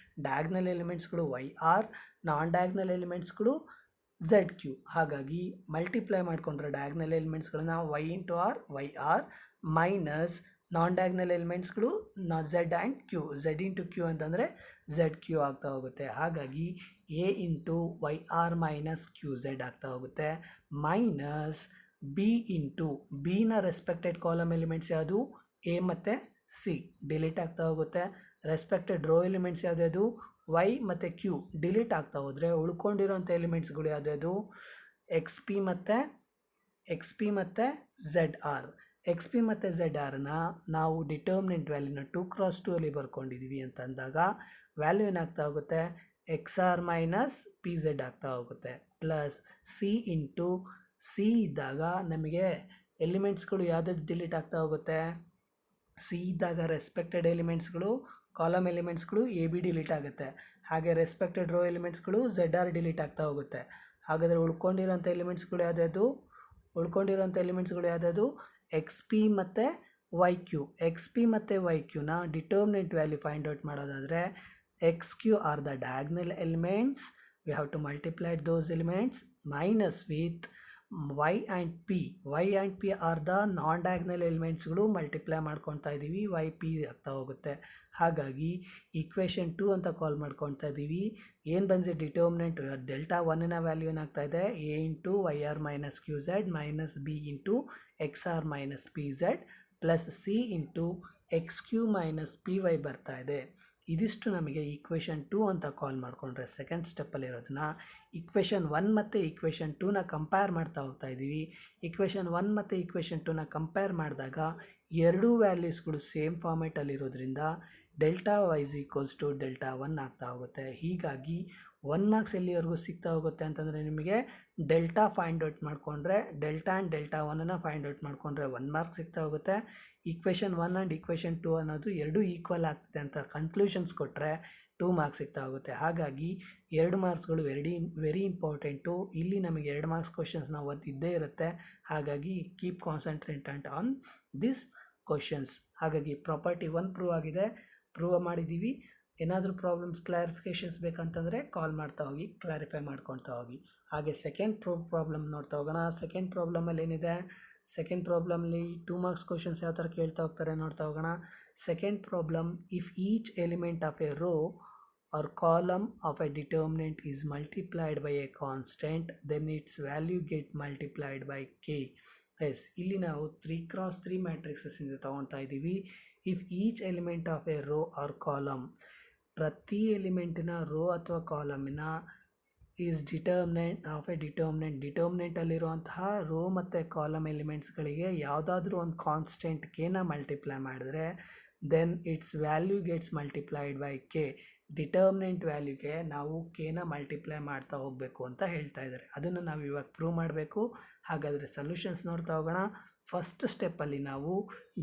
ಡಯಾಗ್ನಲ್ ಎಲಿಮೆಂಟ್ಸ್ಗಳು ವೈ ಆರ್, ನಾನ್ ಡಯಾಗ್ನಲ್ ಎಲಿಮೆಂಟ್ಸ್ಗಳು ಝೆಡ್ ಕ್ಯೂ. ಹಾಗಾಗಿ ಮಲ್ಟಿಪ್ಲೈ ಮಾಡಿಕೊಂಡ್ರೆ ಡಯಾಗ್ನಲ್ ಎಲಿಮೆಂಟ್ಸ್ಗಳನ್ನ y into r y R minus non diagonal ಎಲಿಮೆಂಟ್ಸ್ಗಳು z and q, z into q ಅಂತಂದರೆ ಝೆಡ್ ಕ್ಯೂ ಆಗ್ತಾ ಹೋಗುತ್ತೆ. ಹಾಗಾಗಿ A into why are minus Q z ಆಗ್ತಾ ಹೋಗುತ್ತೆ ಮೈನಸ್ ಬಿ ಇಂಟು ಬಿನ ರೆಸ್ಪೆಕ್ಟೆಡ್ ಕಾಲಮ್ ಎಲಿಮೆಂಟ್ಸ್ ಯಾವುದು ಎ ಮತ್ತು ಸಿ ಡಿಲೀಟ್ ಆಗ್ತಾ ಹೋಗುತ್ತೆ. ರೆಸ್ಪೆಕ್ಟೆಡ್ ರೋ ಎಲಿಮೆಂಟ್ಸ್ ಯಾವ್ದು ವೈ ಮತ್ತು ಕ್ಯೂ ಡಿಲೀಟ್ ಆಗ್ತಾ ಹೋದರೆ ಉಳ್ಕೊಂಡಿರೋಂಥ ಎಲಿಮೆಂಟ್ಸ್ಗಳು ಯಾವುದ್ಯಾವುದು ಎಕ್ಸ್ ಪಿ ಮತ್ತು ಝೆಡ್ ಆರ್. ಎಕ್ಸ್ ಪಿ ಮತ್ತು ಝೆಡ್ ಆರ್ನ ನಾವು ಡಿಟರ್ಮಿನೆಂಟ್ ವ್ಯಾಲ್ಯೂನ 2x2 ಅಲ್ಲಿ ಬರ್ಕೊಂಡಿದ್ದೀವಿ ಅಂತ ಅಂದಾಗ ವ್ಯಾಲ್ಯೂ ಏನಾಗ್ತಾ ಹೋಗುತ್ತೆ X R minus P Z ಆಗ್ತಾ ಹೋಗುತ್ತೆ. ಪ್ಲಸ್ ಸಿ ಇಂಟು ಸಿ ಇದ್ದಾಗ ನಮಗೆ ಎಲಿಮೆಂಟ್ಸ್ಗಳು ಯಾವುದಾದ್ರು ಡಿಲೀಟ್ ಆಗ್ತಾ ಹೋಗುತ್ತೆ. ಸಿ ಇದ್ದಾಗ ರೆಸ್ಪೆಕ್ಟೆಡ್ ಎಲಿಮೆಂಟ್ಸ್ಗಳು ಕಾಲಮ್ ಎಲಿಮೆಂಟ್ಸ್ಗಳು ಎ ಬಿ ಡಿಲೀಟ್ ಆಗುತ್ತೆ. ಹಾಗೆ ರೆಸ್ಪೆಕ್ಟೆಡ್ ರೋ ಎಲಿಮೆಂಟ್ಸ್ಗಳು ಝೆಡ್ ಆರ್ ಡಿಲೀಟ್ ಆಗ್ತಾ ಹೋಗುತ್ತೆ. ಹಾಗಾದರೆ ಉಳ್ಕೊಂಡಿರೋಂಥ ಎಲಿಮೆಂಟ್ಸ್ಗಳು ಯಾವುದ್ಯಾವುದು ಎಕ್ಸ್ ಪಿ ಮತ್ತು ವೈ ಕ್ಯೂ. ಎಕ್ಸ್ ಪಿ ಮತ್ತು ವೈ ಕ್ಯೂನ ಡಿಟರ್ಮಿನೆಂಟ್ ವ್ಯಾಲ್ಯೂ ಫೈಂಡ್ ಔಟ್ ಮಾಡೋದಾದರೆ x q are the diagonal elements, we have to multiply those elements minus with y and p are the non diagonal ಎಲಿಮೆಂಟ್ಸ್ಗಳು multiply ಮಾಡ್ಕೊತಾ ಇದ್ದೀವಿ, Y P ಆಗ್ತಾ ಹೋಗುತ್ತೆ. ಹಾಗಾಗಿ equation 2 ಅಂತ ಕಾಲ್ ಮಾಡ್ಕೊತಾ ಇದ್ದೀವಿ. ಏನು ಬಂದರೆ ಡಿಟರ್ಮಿನೆಂಟ್ ಡೆಲ್ಟಾ 1ನ ವ್ಯಾಲ್ಯೂ ಏನಾಗ್ತಾ ಇದೆ A into why are minus Q Z minus B into X R minus P Z plus C into X Q minus P Y ಬರ್ತಾ ಇದೆ. ಇದಿಷ್ಟು ನಮಗೆ ಈಕ್ವೇಷನ್ 2 ಅಂತ ಕಾಲ್ ಮಾಡಿಕೊಂಡ್ರೆ ಸೆಕೆಂಡ್ ಸ್ಟೆಪ್ಪಲ್ಲಿರೋದನ್ನ ಈಕ್ವೇಷನ್ 1 ಮತ್ತು ಈಕ್ವೇಷನ್ 2ನ ಕಂಪೇರ್ ಮಾಡ್ತಾ ಹೋಗ್ತಾ ಇದ್ದೀವಿ. ಈಕ್ವೇಷನ್ 1 ಮತ್ತು ಈಕ್ವೇಷನ್ 2ನ ಕಂಪೇರ್ ಮಾಡಿದಾಗ ಎರಡೂ ವ್ಯಾಲ್ಯೂಸ್ಗಳು ಸೇಮ್ ಫಾರ್ಮೇಟಲ್ಲಿರೋದ್ರಿಂದ delta y is equals to delta 1 ಆಗ್ತಾ ಹೋಗುತ್ತೆ. ಹೀಗಾಗಿ 1 ಮಾರ್ಕ್ಸ್ ಎಲ್ಲಿವರೆಗೂ ಸಿಗ್ತಾ ಹೋಗುತ್ತೆ ಅಂತಂದರೆ ನಿಮಗೆ ಡೆಲ್ಟಾ ಫೈಂಡ್ ಔಟ್ ಮಾಡಿಕೊಂಡ್ರೆ ಡೆಲ್ಟಾ ಆ್ಯಂಡ್ ಡೆಲ್ಟಾ 1ನ ಫೈಂಡ್ ಔಟ್ ಮಾಡಿಕೊಂಡ್ರೆ 1 ಮಾರ್ಕ್ ಸಿಗ್ತಾ ಹೋಗುತ್ತೆ. ಈಕ್ವೇಷನ್ 1 ಆ್ಯಂಡ್ ಈಕ್ವೇಷನ್ 2 ಅನ್ನೋದು ಎರಡೂ ಈಕ್ವಲ್ ಆಗ್ತಿದೆ ಅಂತ ಕನ್ಕ್ಲೂಷನ್ಸ್ ಕೊಟ್ಟರೆ 2 ಮಾರ್ಕ್ಸ್ ಸಿಗ್ತಾ ಹೋಗುತ್ತೆ. ಹಾಗಾಗಿ 2 ಮಾರ್ಕ್ಸ್ಗಳು ವೆರಿ ಇಂಪಾರ್ಟೆಂಟು. ಇಲ್ಲಿ ನಮಗೆ 2 ಮಾರ್ಕ್ಸ್ ಕ್ವಶನ್ಸ್ ನಾವು ಇದ್ದೇ ಇರುತ್ತೆ. ಹಾಗಾಗಿ keep concentrated on this questions. ಹಾಗಾಗಿ ಪ್ರಾಪರ್ಟಿ 1 ಪ್ರೂವ್ ಮಾಡಿದ್ದೀವಿ. ಏನಾದರೂ ಪ್ರಾಬ್ಲಮ್ಸ್ ಕ್ಲಾರಿಫಿಕೇಷನ್ಸ್ ಬೇಕಂತಂದರೆ ಕಾಲ್ ಮಾಡ್ತಾ ಹೋಗಿ, ಕ್ಲಾರಿಫೈ ಮಾಡ್ಕೊಳ್ತಾ ಹೋಗಿ. ಹಾಗೆ ಸೆಕೆಂಡ್ ಪ್ರಾಬ್ಲಮ್ ನೋಡ್ತಾ ಹೋಗೋಣ. ಸೆಕೆಂಡ್ ಪ್ರಾಬ್ಲಮಲ್ಲಿ ಏನಿದೆ, ಸೆಕೆಂಡ್ ಪ್ರಾಬ್ಲಮ್ಲಿ 2 ಮಾರ್ಕ್ಸ್ ಕ್ವಶನ್ಸ್ ಯಾವ ಥರ ಕೇಳ್ತಾ ಹೋಗ್ತಾರೆ ನೋಡ್ತಾ ಹೋಗೋಣ. Second problem, if each element of a row or column of a determinant is multiplied by a constant, then its value get multiplied by k. Yes, ಇಲ್ಲಿ ನಾವು 3x3 ಮ್ಯಾಟ್ರಿಕ್ಸಸ್ಸಿಂದ ತೊಗೊಳ್ತಾ ಇದ್ದೀವಿ. If each element of a row or column, ಪ್ರತಿ ಎಲಿಮೆಂಟಿನ ರೋ ಅಥವಾ ಕಾಲಮಿನ ಈಸ್ ಡಿಟರ್ಮಿನೆಂಟಲ್ಲಿರುವಂತಹ ರೋ ಮತ್ತು ಕಾಲಮ್ ಎಲಿಮೆಂಟ್ಸ್ಗಳಿಗೆ ಯಾವುದಾದ್ರೂ ಒಂದು ಕಾನ್ಸ್ಟೆಂಟ್ ಕೆನ ಮಲ್ಟಿಪ್ಲೈ ಮಾಡಿದ್ರೆ then its value gets multiplied by k. Determinant ವ್ಯಾಲ್ಯೂಗೆ ನಾವು ಕೆನ ಮಲ್ಟಿಪ್ಲೈ ಮಾಡ್ತಾ ಹೋಗಬೇಕು ಅಂತ ಹೇಳ್ತಾ ಇದ್ದಾರೆ. ಅದನ್ನು ನಾವು ಇವಾಗ ಪ್ರೂವ್ ಮಾಡಬೇಕು. ಹಾಗಾದರೆ ಸೊಲ್ಯೂಷನ್ಸ್ ನೋಡ್ತಾ ಹೋಗೋಣ. ಫಸ್ಟ್ ಸ್ಟೆಪ್ಪಲ್ಲಿ ನಾವು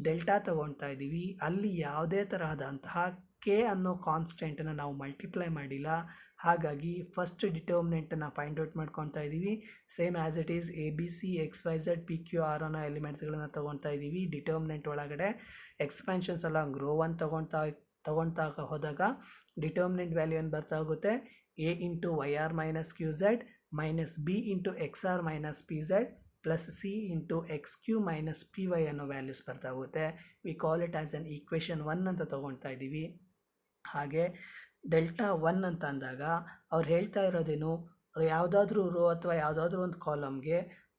ಡೆಲ್ಟಾ ತೊಗೊಳ್ತಾ ಇದ್ದೀವಿ. ಅಲ್ಲಿ ಯಾವುದೇ ತರಹದಂತಹ ಕೆ ಅನ್ನೋ ಕಾನ್ಸ್ಟೆಂಟನ್ನು ನಾವು ಮಲ್ಟಿಪ್ಲೈ ಮಾಡಿಲ್ಲ. ಹಾಗಾಗಿ ಫಸ್ಟ್ ಡಿಟರ್ಮಿನೆಂಟನ್ನು ಫೈಂಡ್ ಔಟ್ ಮಾಡ್ಕೊತಾ ಇದ್ದೀವಿ. Same as it is A B C X Y Z P Q R ಅನ್ನೋ ಎಲಿಮೆಂಟ್ಸ್ಗಳನ್ನು ತೊಗೊಳ್ತಾ ಇದ್ದೀವಿ. ಡಿಟರ್ಮಿನೆಂಟ್ ಒಳಗಡೆ ಎಕ್ಸ್ಪ್ಯಾನ್ಷನ್ಸ್ ಎಲ್ಲ ರೋ 1 ತೊಗೊಳ್ತಾ ಹೋದಾಗ ಡಿಟರ್ಮಿನೆಂಟ್ ವ್ಯಾಲ್ಯೂ ಏನು ಬರ್ತಾ ಹೋಗುತ್ತೆ A into why are minus Q Z minus B into X R minus P Z plus C into X Q minus P Y ಅನ್ನೋ ವ್ಯಾಲ್ಯೂಸ್ ಬರ್ತಾ ಹೋಗುತ್ತೆ. We call it as an equation 1 ಅಂತ ತೊಗೊಳ್ತಾ ಇದ್ದೀವಿ. ಹಾಗೆ ಡೆಲ್ಟಾ 1 ಅಂತ ಅಂದಾಗ ಅವ್ರು ಹೇಳ್ತಾ ಇರೋದೇನು, ಯಾವುದಾದ್ರೂ ರೋ ಅಥವಾ ಯಾವುದಾದ್ರೂ ಒಂದು ಕಾಲಮ್ಗೆ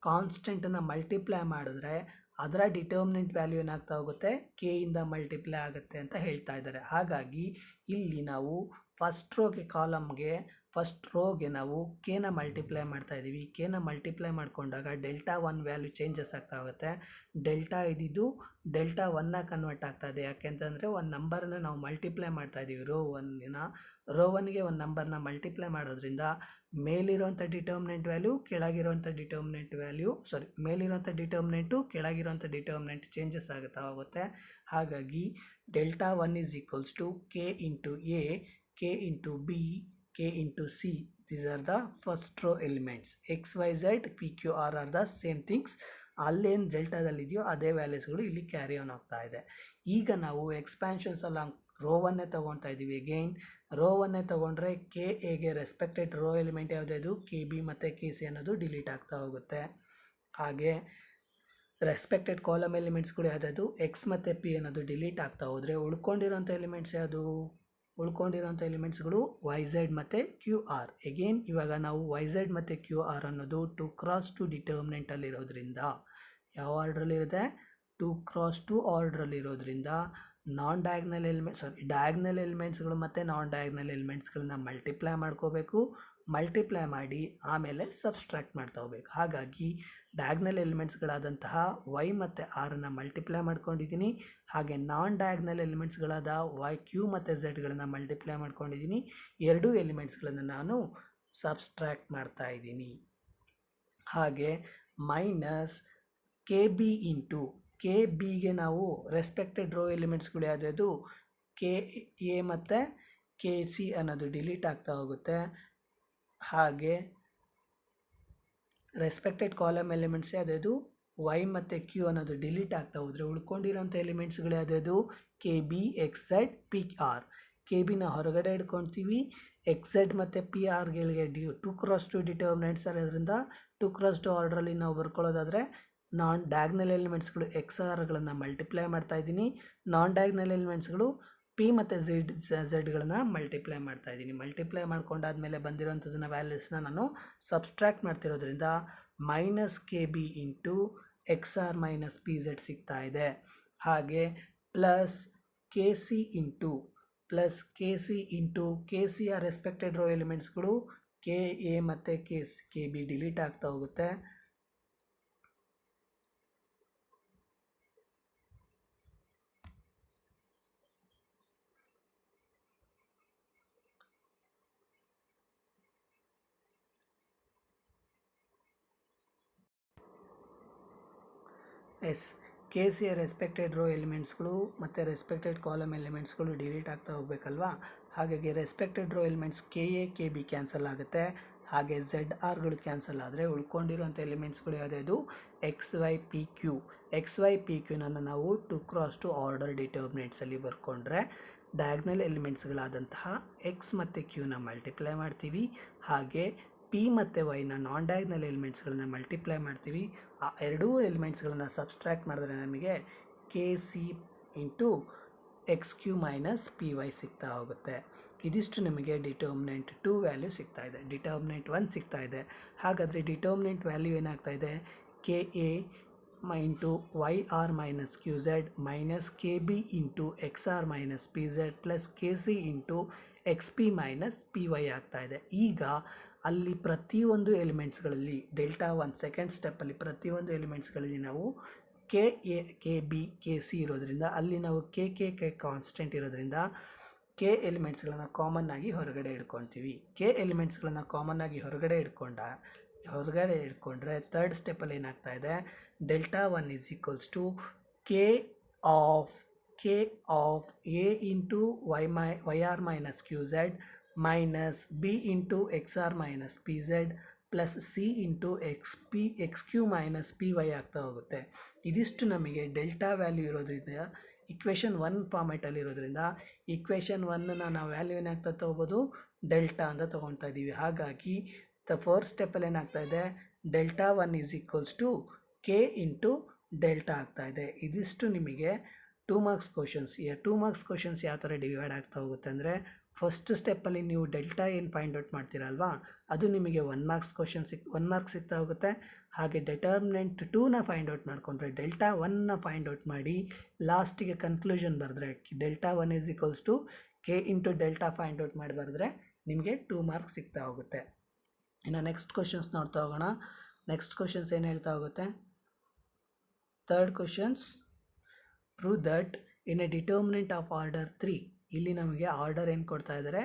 ಕಾನ್ಸ್ಟೆಂಟನ್ನು ಮಲ್ಟಿಪ್ಲೈ ಮಾಡಿದ್ರೆ ಅದರ ಡಿಟರ್ಮಿನೆಂಟ್ ವ್ಯಾಲ್ಯೂ ಏನಾಗ್ತಾ ಹೋಗುತ್ತೆ ಕೆ ಇಂದ ಮಲ್ಟಿಪ್ಲೈ ಆಗುತ್ತೆ ಅಂತ ಹೇಳ್ತಾ ಇದ್ದಾರೆ. ಹಾಗಾಗಿ ಇಲ್ಲಿ ನಾವು ಫಸ್ಟ್ ರೋಗೆ ನಾವು ಕೆನ ಮಲ್ಟಿಪ್ಲೈ ಮಾಡ್ತಾ ಇದ್ದೀವಿ. ಕೆನ ಮಲ್ಟಿಪ್ಲೈ ಮಾಡಿಕೊಂಡಾಗ ಡೆಲ್ಟಾ 1 ವ್ಯಾಲ್ಯೂ ಚೇಂಜಸ್ ಆಗ್ತಾ ಹೋಗುತ್ತೆ. ಡೆಲ್ಟಾ ಇದ್ದಿದ್ದು ಡೆಲ್ಟಾ 1 ಕನ್ವರ್ಟ್ ಆಗ್ತಾ ಇದೆ. ಯಾಕೆಂತಂದರೆ ಒಂದು ನಂಬರನ್ನು ನಾವು ಮಲ್ಟಿಪ್ಲೈ ಮಾಡ್ತಾ ಇದ್ದೀವಿ. ರೋ 1ಗೆ ಒಂದು ನಂಬರ್ನ ಮಲ್ಟಿಪ್ಲೈ ಮಾಡೋದ್ರಿಂದ ಮೇಲಿರುವಂಥ ಡಿಟರ್ಮಿನೆಂಟ್ ವ್ಯಾಲ್ಯೂ ಕೆಳಗಿರುವಂಥ ಕೆಳಗಿರುವಂಥ ಡಿಟರ್ಮಿನೆಂಟ್ ಚೇಂಜಸ್ ಆಗುತ್ತಾ ಹೋಗುತ್ತೆ. ಹಾಗಾಗಿ delta 1 is equals to K into A, K into B, K into C. These are the first row elements. X Y Z P Q R R the same things. ಅಲ್ಲೇನು ಡೆಲ್ಟಾದಲ್ಲಿದೆಯೋ ಅದೇ ವ್ಯಾಲ್ಯೂಸ್ಗಳು ಇಲ್ಲಿ carry on ಆಗ್ತಾ ಇದೆ. ಈಗ ನಾವು expansions ಎಲ್ಲ rho 1 ತೊಗೊಳ್ತಾ ಇದ್ದೀವಿ. ಅಗೈನ್ ರೋ 1 ತೊಗೊಂಡ್ರೆ ಕೆ ಎಗೆ ರೆಸ್ಪೆಕ್ಟೆಡ್ ರೋ ಎಲಿಮೆಂಟ್ ಯಾವುದಾದ್ರು ಕೆ ಬಿ ಮತ್ತು ಕೆ ಸಿ ಅನ್ನೋದು ಡಿಲೀಟ್ ಆಗ್ತಾ ಹೋಗುತ್ತೆ. ಹಾಗೆ ರೆಸ್ಪೆಕ್ಟೆಡ್ ಕಾಲಮ್ ಎಲಿಮೆಂಟ್ಸ್ಗಳು ಯಾವುದಾದ್ರು ಎಕ್ಸ್ ಮತ್ತು ಪಿ ಅನ್ನೋದು ಡಿಲೀಟ್ ಆಗ್ತಾ ಹೋದರೆ ಉಳ್ಕೊಂಡಿರೋಂಥ ಎಲಿಮೆಂಟ್ಸ್ಗಳು ವೈ ಝೆಡ್ ಮತ್ತು ಕ್ಯೂ ಆರ್. ಎಗೇನ್ ಇವಾಗ ನಾವು ವೈ ಝೆಡ್ ಮತ್ತು ಕ್ಯೂ ಆರ್ ಅನ್ನೋದು 2x2 ಡಿಟರ್ಮಿನೆಂಟಲ್ಲಿರೋದ್ರಿಂದ ಯಾವ ಆರ್ಡ್ರಲ್ಲಿರುತ್ತೆ 2x2 ಆರ್ಡ್ರಲ್ಲಿರೋದ್ರಿಂದ ಡಯಾಗ್ನಲ್ ಎಲಿಮೆಂಟ್ಸ್ಗಳು ಮತ್ತು ನಾನ್ ಡಯಾಗ್ನಲ್ ಎಲಿಮೆಂಟ್ಸ್ಗಳನ್ನ ಮಲ್ಟಿಪ್ಲೈ ಮಾಡ್ಕೋಬೇಕು. ಮಲ್ಟಿಪ್ಲೈ ಮಾಡಿ ಆಮೇಲೆ ಸಬ್ಸ್ಟ್ರಾಕ್ಟ್ ಮಾಡ್ತಾ ಹೋಗ್ಬೇಕು. ಹಾಗಾಗಿ ಡಯಾಗ್ನಲ್ ಎಲಿಮೆಂಟ್ಸ್ಗಳಾದಂತಹ ವೈ ಮತ್ತು ಆರನ್ನು ಮಲ್ಟಿಪ್ಲೈ ಮಾಡ್ಕೊಂಡಿದ್ದೀನಿ. ಹಾಗೆ ನಾನ್ ಡಯಾಗ್ನಲ್ ಎಲಿಮೆಂಟ್ಸ್ಗಳಾದ ವೈ ಕ್ಯೂ ಮತ್ತು ಝೆಡ್ಗಳನ್ನು ಮಲ್ಟಿಪ್ಲೈ ಮಾಡ್ಕೊಂಡಿದ್ದೀನಿ. ಎರಡೂ ಎಲಿಮೆಂಟ್ಸ್ಗಳನ್ನು ನಾನು ಸಬ್ಸ್ಟ್ರಾಕ್ಟ್ ಮಾಡ್ತಾ ಇದ್ದೀನಿ. ಹಾಗೆ minus K B into k ಬಿಗೆ ನಾವು ರೆಸ್ಪೆಕ್ಟೆಡ್ ರೋ ಎಲಿಮೆಂಟ್ಸ್ಗಳು ಯಾವುದ್ಯಾವುದು ಕೆ ಎ ಮತ್ತು ಕೆ ಸಿ ಅನ್ನೋದು ಡಿಲೀಟ್ ಆಗ್ತಾ ಹೋಗುತ್ತೆ. ಹಾಗೆ ರೆಸ್ಪೆಕ್ಟೆಡ್ ಕಾಲಮ್ ಎಲಿಮೆಂಟ್ಸ್ ಯಾವುದ್ಯಾವುದು ವೈ ಮತ್ತು ಕ್ಯೂ ಅನ್ನೋದು ಡಿಲೀಟ್ ಆಗ್ತಾ ಹೋದರೆ ಉಳ್ಕೊಂಡಿರೋಂಥ ಎಲಿಮೆಂಟ್ಸ್ಗಳು ಯಾವುದ್ಯಾವುದು k b x z p r. K ಬಿನ ಹೊರಗಡೆ ಇಟ್ಕೊಳ್ತೀವಿ. ಎಕ್ಸ್ ಝೆಡ್ ಮತ್ತು ಪಿ ಆರ್ಗಳಿಗೆ 2x2 ಡಿಟರ್ಮಿನೆಂಟ್ಸ್ ಇರೋದ್ರಿಂದ 2x2 ಆರ್ಡ್ರಲ್ಲಿ ನಾವು ಬರ್ಕೊಳ್ಳೋದಾದರೆ ನಾನ್ ಡಯಾಗ್ನಲ್ ಎಲಿಮೆಂಟ್ಸ್ಗಳು ಎಕ್ಸ್ ಆರ್ಗಳನ್ನು ಮಲ್ಟಿಪ್ಲೈ ಮಾಡ್ತಾ ಇದ್ದೀನಿ. ನಾನ್ ಡಯಾಗ್ನಲ್ ಎಲಿಮೆಂಟ್ಸ್ಗಳು ಪಿ ಮತ್ತು ಝೆಡ್ಗಳನ್ನು ಮಲ್ಟಿಪ್ಲೈ ಮಾಡ್ತಾ ಇದ್ದೀನಿ. ಮಲ್ಟಿಪ್ಲೈ ಮಾಡ್ಕೊಂಡಾದ್ಮೇಲೆ ಬಂದಿರೋಂಥದ್ದನ್ನ ವ್ಯಾಲ್ಯೂಸ್ನ ನಾನು ಸಬ್ಸ್ಟ್ರಾಕ್ಟ್ ಮಾಡ್ತಿರೋದ್ರಿಂದ minus K B into X R minus P z ಸಿಗ್ತಾ ಇದೆ. ಹಾಗೆ plus K C into k c r respected row ಎಲಿಮೆಂಟ್ಸ್ಗಳು ಕೆ ಎ ಮತ್ತು ಕೆ ಬಿ ಡಿಲೀಟ್ ಆಗ್ತಾ ಹೋಗುತ್ತೆ. ಕೆ ಸಿ ರೆಸ್ಪೆಕ್ಟೆಡ್ ರೋ ಎಲಿಮೆಂಟ್ಸ್ಗಳು ಮತ್ತು ರೆಸ್ಪೆಕ್ಟೆಡ್ ಕಾಲಮ್ ಎಲಿಮೆಂಟ್ಸ್ಗಳು ಡಿಲೀಟ್ ಆಗ್ತಾ ಹೋಗ್ಬೇಕಲ್ವಾ. ಹಾಗಾಗಿ respected row elements k a k b cancel ಆಗುತ್ತೆ. ಹಾಗೆ ಝೆಡ್ ಆರ್ಗಳು ಕ್ಯಾನ್ಸಲ್ ಆದರೆ ಉಳ್ಕೊಂಡಿರೋಂಥ ಎಲಿಮೆಂಟ್ಸ್ಗಳು ಯಾವುದ್ಯಾವುದು ಎಕ್ಸ್ ವೈ ಪಿ ಕ್ಯೂನನ್ನು ನಾವು 2x2 ಆರ್ಡರ್ ಡಿಟರ್ಮಿನೆಂಟ್ಸಲ್ಲಿ ಬರ್ಕೊಂಡ್ರೆ ಡಯಾಗ್ನಲ್ ಎಲಿಮೆಂಟ್ಸ್ಗಳಾದಂತಹ ಎಕ್ಸ್ ಮತ್ತು ಕ್ಯೂನ ಮಲ್ಟಿಪ್ಲೈ ಮಾಡ್ತೀವಿ. ಹಾಗೆ ಪಿ ಮತ್ತು ವೈನ ನಾನ್ ಡಯಾಗ್ನಲ್ ಎಲಿಮೆಂಟ್ಸ್ಗಳನ್ನ ಮಲ್ಟಿಪ್ಲೈ ಮಾಡ್ತೀವಿ. ಆ ಎರಡೂ ಎಲಿಮೆಂಟ್ಸ್ಗಳನ್ನ ಸಬ್ಸ್ಟ್ರಾಕ್ಟ್ ಮಾಡಿದ್ರೆ ನಮಗೆ K C into X Q minus P Y ಸಿಗ್ತಾ ಹೋಗುತ್ತೆ. ಇದಿಷ್ಟು ನಿಮಗೆ ಡಿಟರ್ಮಿನೆಂಟ್ 2 ವ್ಯಾಲ್ಯೂ ಸಿಗ್ತಾ ಇದೆ. ಡಿಟರ್ಮಿನೆಂಟ್ 1 ಸಿಗ್ತಾ ಇದೆ. ಹಾಗಾದರೆ ಡಿಟರ್ಮಿನೆಂಟ್ ವ್ಯಾಲ್ಯೂ ಏನಾಗ್ತಾ ಇದೆ K A into why are minus Q Z minus K B into X R minus P Z plus K C into X P minus P Y ಆಗ್ತಾ ಇದೆ. ಈಗ ಅಲ್ಲಿ ಪ್ರತಿಯೊಂದು ಎಲಿಮೆಂಟ್ಸ್ಗಳಲ್ಲಿ ಡೆಲ್ಟಾ 1 ಸೆಕೆಂಡ್ ಸ್ಟೆಪ್ಪಲ್ಲಿ ಪ್ರತಿಯೊಂದು ಎಲಿಮೆಂಟ್ಸ್ಗಳಲ್ಲಿ ನಾವು K a k B K C ಇರೋದ್ರಿಂದ ಅಲ್ಲಿ ನಾವು ಕೆ ಕಾನ್ಸ್ಟೆಂಟ್ ಇರೋದ್ರಿಂದ ಕೆ ಎಲಿಮೆಂಟ್ಸ್ಗಳನ್ನು ಕಾಮನ್ ಆಗಿ ಹೊರಗಡೆ ಇಟ್ಕೊಳ್ತೀವಿ. ಕೆ ಎಲಿಮೆಂಟ್ಸ್ಗಳನ್ನು ಕಾಮನ್ ಆಗಿ ಹೊರಗಡೆ ಇಟ್ಕೊಂಡ್ರೆ ಥರ್ಡ್ ಸ್ಟೆಪ್ಪಲ್ಲಿ ಏನಾಗ್ತಾ ಇದೆ delta 1 is equals to K of A into why are minus Q Z minus B into X R minus P Z plus C into X Q minus P Y ಆಗ್ತಾ ಹೋಗುತ್ತೆ. ಇದಿಷ್ಟು ನಮಗೆ ಡೆಲ್ಟಾ ವ್ಯಾಲ್ಯೂ ಇರೋದ್ರಿಂದ equation 1 ಫಾರ್ಮೆಟಲ್ಲಿ ಇರೋದ್ರಿಂದ equation 1ನ ನಾವು value ಏನಾಗ್ತಾ ತೊಗೋಬೋದು ಡೆಲ್ಟಾ ಅಂತ ತೊಗೊಳ್ತಾ ಇದ್ದೀವಿ. ಹಾಗಾಗಿ ಫಸ್ಟ್ ಸ್ಟೆಪ್ಪಲ್ಲಿ ಏನಾಗ್ತಾ ಇದೆ delta 1 is equals to K into delta ಆಗ್ತಾ ಇದೆ. ಇದಿಷ್ಟು ನಿಮಗೆ 2 ಮಾರ್ಕ್ಸ್ ಕ್ವಶನ್ಸ್. 2 ಮಾರ್ಕ್ಸ್ ಕ್ವಶನ್ಸ್ ಯಾವ ಥರ ಡಿವೈಡ್ ಆಗ್ತಾ ಹೋಗುತ್ತೆ ಅಂದರೆ ಫಸ್ಟ್ ಸ್ಟೆಪ್ಪಲ್ಲಿ ನೀವು ಡೆಲ್ಟಾ ಏನು ಫೈಂಡ್ ಔಟ್ ಮಾಡ್ತೀರಲ್ವಾ ಅದು ನಿಮಗೆ 1 ಮಾರ್ಕ್ಸ್ ಕ್ವಶನ್ 1 ಮಾರ್ಕ್ಸ್ ಸಿಗ್ತಾ ಹೋಗುತ್ತೆ. ಹಾಗೆ ಡಿಟರ್ಮಿನೆಂಟ್ 2ನ ಫೈಂಡ್ ಔಟ್ ಮಾಡಿಕೊಂಡ್ರೆ ಡೆಲ್ಟಾ 1ನ ಫೈಂಡ್ ಔಟ್ ಮಾಡಿ ಲಾಸ್ಟಿಗೆ ಕನ್ಕ್ಲೂಷನ್ ಬರೆದ್ರೆ delta 1 is equals to K into delta find out ಮಾಡಿ ಬರೆದ್ರೆ ನಿಮಗೆ 2 ಮಾರ್ಕ್ಸ್ ಸಿಗ್ತಾ ಹೋಗುತ್ತೆ. ಇನ್ನು ನೆಕ್ಸ್ಟ್ ಕ್ವಶನ್ಸ್ ನೋಡ್ತಾ ಹೋಗೋಣ. ನೆಕ್ಸ್ಟ್ ಕ್ವಶನ್ಸ್ ಏನು ಹೇಳ್ತಾ ಹೋಗುತ್ತೆ third questions prove that in a determinant of order 3 ಇಲ್ಲಿ ನಮಗೆ ಆರ್ಡರ್ ಏನು ಕೊಡ್ತಾ ಇದ್ದಾರೆ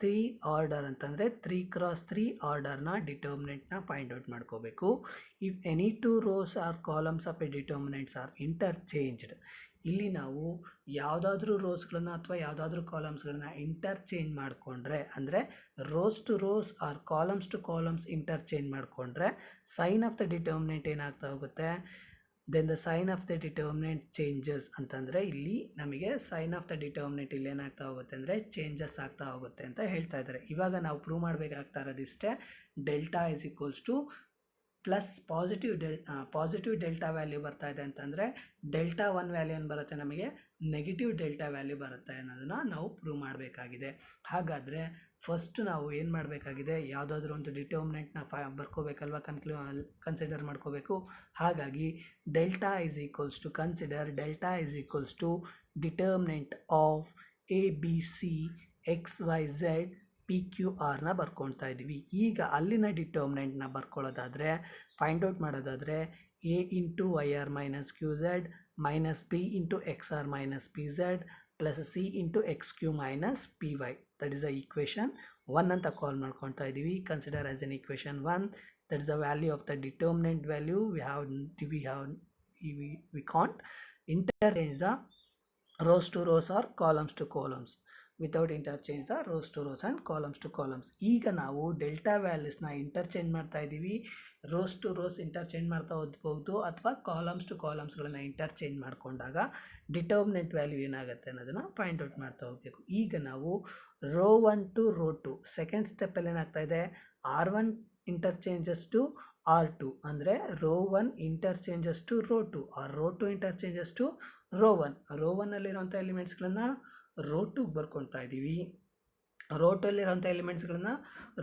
3 ಆರ್ಡರ್ ಅಂತಂದರೆ 3x3 ಆರ್ಡರ್ನ ಡಿಟರ್ಮಿನೆಂಟ್ನ ಫೈಂಡ್ ಔಟ್ ಮಾಡ್ಕೋಬೇಕು. If any 2 rows or columns of a determinants are interchanged ಇಲ್ಲಿ ನಾವು ಯಾವುದಾದ್ರೂ ರೋಸ್ಗಳನ್ನು ಅಥವಾ ಯಾವುದಾದ್ರೂ ಕಾಲಮ್ಸ್ಗಳನ್ನ ಇಂಟರ್ಚೇಂಜ್ ಮಾಡಿಕೊಂಡ್ರೆ ಅಂದರೆ rows to rows or columns to columns interchange ಮಾಡಿಕೊಂಡ್ರೆ ಸೈನ್ ಆಫ್ ದ ಡಿಟರ್ಮಿನೆಂಟ್ ಏನಾಗ್ತಾ ಹೋಗುತ್ತೆ then the sign of the determinant changes ಅಂತಂದರೆ ಇಲ್ಲಿ ನಮಗೆ ಸೈನ್ ಆಫ್ ದ ಡಿಟರ್ಮಿನೆಂಟ್ ಇಲ್ಲಿ ಏನಾಗ್ತಾ ಹೋಗುತ್ತೆ ಅಂದರೆ ಚೇಂಜಸ್ ಆಗ್ತಾ ಹೋಗುತ್ತೆ ಅಂತ ಹೇಳ್ತಾ ಇದ್ದಾರೆ. ಇವಾಗ ನಾವು ಪ್ರೂವ್ ಮಾಡಬೇಕಾಗ್ತಾ ಇರೋದಿಷ್ಟೇ delta is equals to plus positive delta value ಬರ್ತಾ ಇದೆ ಅಂತಂದರೆ ಡೆಲ್ಟಾ 1 ವ್ಯಾಲ್ಯೂ ಏನು ಬರುತ್ತೆ ನಮಗೆ ನೆಗೆಟಿವ್ ಡೆಲ್ಟಾ ವ್ಯಾಲ್ಯೂ ಬರುತ್ತೆ ಅನ್ನೋದನ್ನು ನಾವು ಪ್ರೂವ್ ಮಾಡಬೇಕಾಗಿದೆ. ಹಾಗಾದರೆ ಫಸ್ಟ್ ನಾವು ಏನು ಮಾಡಬೇಕಾಗಿದೆ ಯಾವುದಾದ್ರೂ ಒಂದು ಡಿಟರ್ಮಿನೆಂಟ್ನ ಬರ್ಕೋಬೇಕಲ್ವ ಕನ್ಸಿಡರ್ ಮಾಡ್ಕೋಬೇಕು. ಹಾಗಾಗಿ delta is equals to determinant of A B C X Y Z P Q ಆರ್ನ ಬರ್ಕೊಳ್ತಾ ಇದ್ದೀವಿ. ಈಗ ಅಲ್ಲಿನ ಡಿಟರ್ಮಿನೆಂಟ್ನ ಬರ್ಕೊಳ್ಳೋದಾದರೆ, ಫೈಂಡ್ ಔಟ್ ಮಾಡೋದಾದರೆ, A into why are minus Q Z minus B into X R minus P Z plus C into X Q minus P Y. That is the equation 1 ಅಂತ call ಮಾಡ್ಕೊಳ್ತಾ ಇದ್ದೀವಿ. Consider as an equation 1. That is the value of the determinant value. we can't interchange the rows to rows or columns to columns without interchange the rows to rows and columns to columns. ಈಗ ನಾವು delta ವ್ಯಾಲ್ಯೂಸ್ನ interchange ಮಾಡ್ತಾ ಇದ್ದೀವಿ. Rose to rose interchange ಮಾಡ್ತಾ ಹೋಗ್ಬೋದು, ಅಥವಾ columns to ಕಾಲಮ್ಸ್ಗಳನ್ನು interchange ಮಾಡಿಕೊಂಡಾಗ determinant value ಏನಾಗುತ್ತೆ ಅನ್ನೋದನ್ನು ಫೈಂಡ್ ಔಟ್ ಮಾಡ್ತಾ ಹೋಗಬೇಕು. ಈಗ ನಾವು ರೋ 1 ಟು ರೋ 2 ಸೆಕೆಂಡ್ ಸ್ಟೆಪ್ಪಲ್ಲಿ ಏನಾಗ್ತಾ ಇದೆ, R1 ಇಂಟರ್ಚೇಂಜಸ್ ಟು R2 ಅಂದರೆ row 1 interchanges to row 2 or row 2 interchanges to row 1. Row 1ಅಲ್ಲಿರುವಂಥ ಎಲಿಮೆಂಟ್ಸ್ಗಳನ್ನು ರೋ 2ಗೆ ಬರ್ಕೊಳ್ತಾ ಇದ್ದೀವಿ, ರೋ 2ಅಲ್ಲಿರುವಂಥ ಎಲಿಮೆಂಟ್ಸ್ಗಳನ್ನು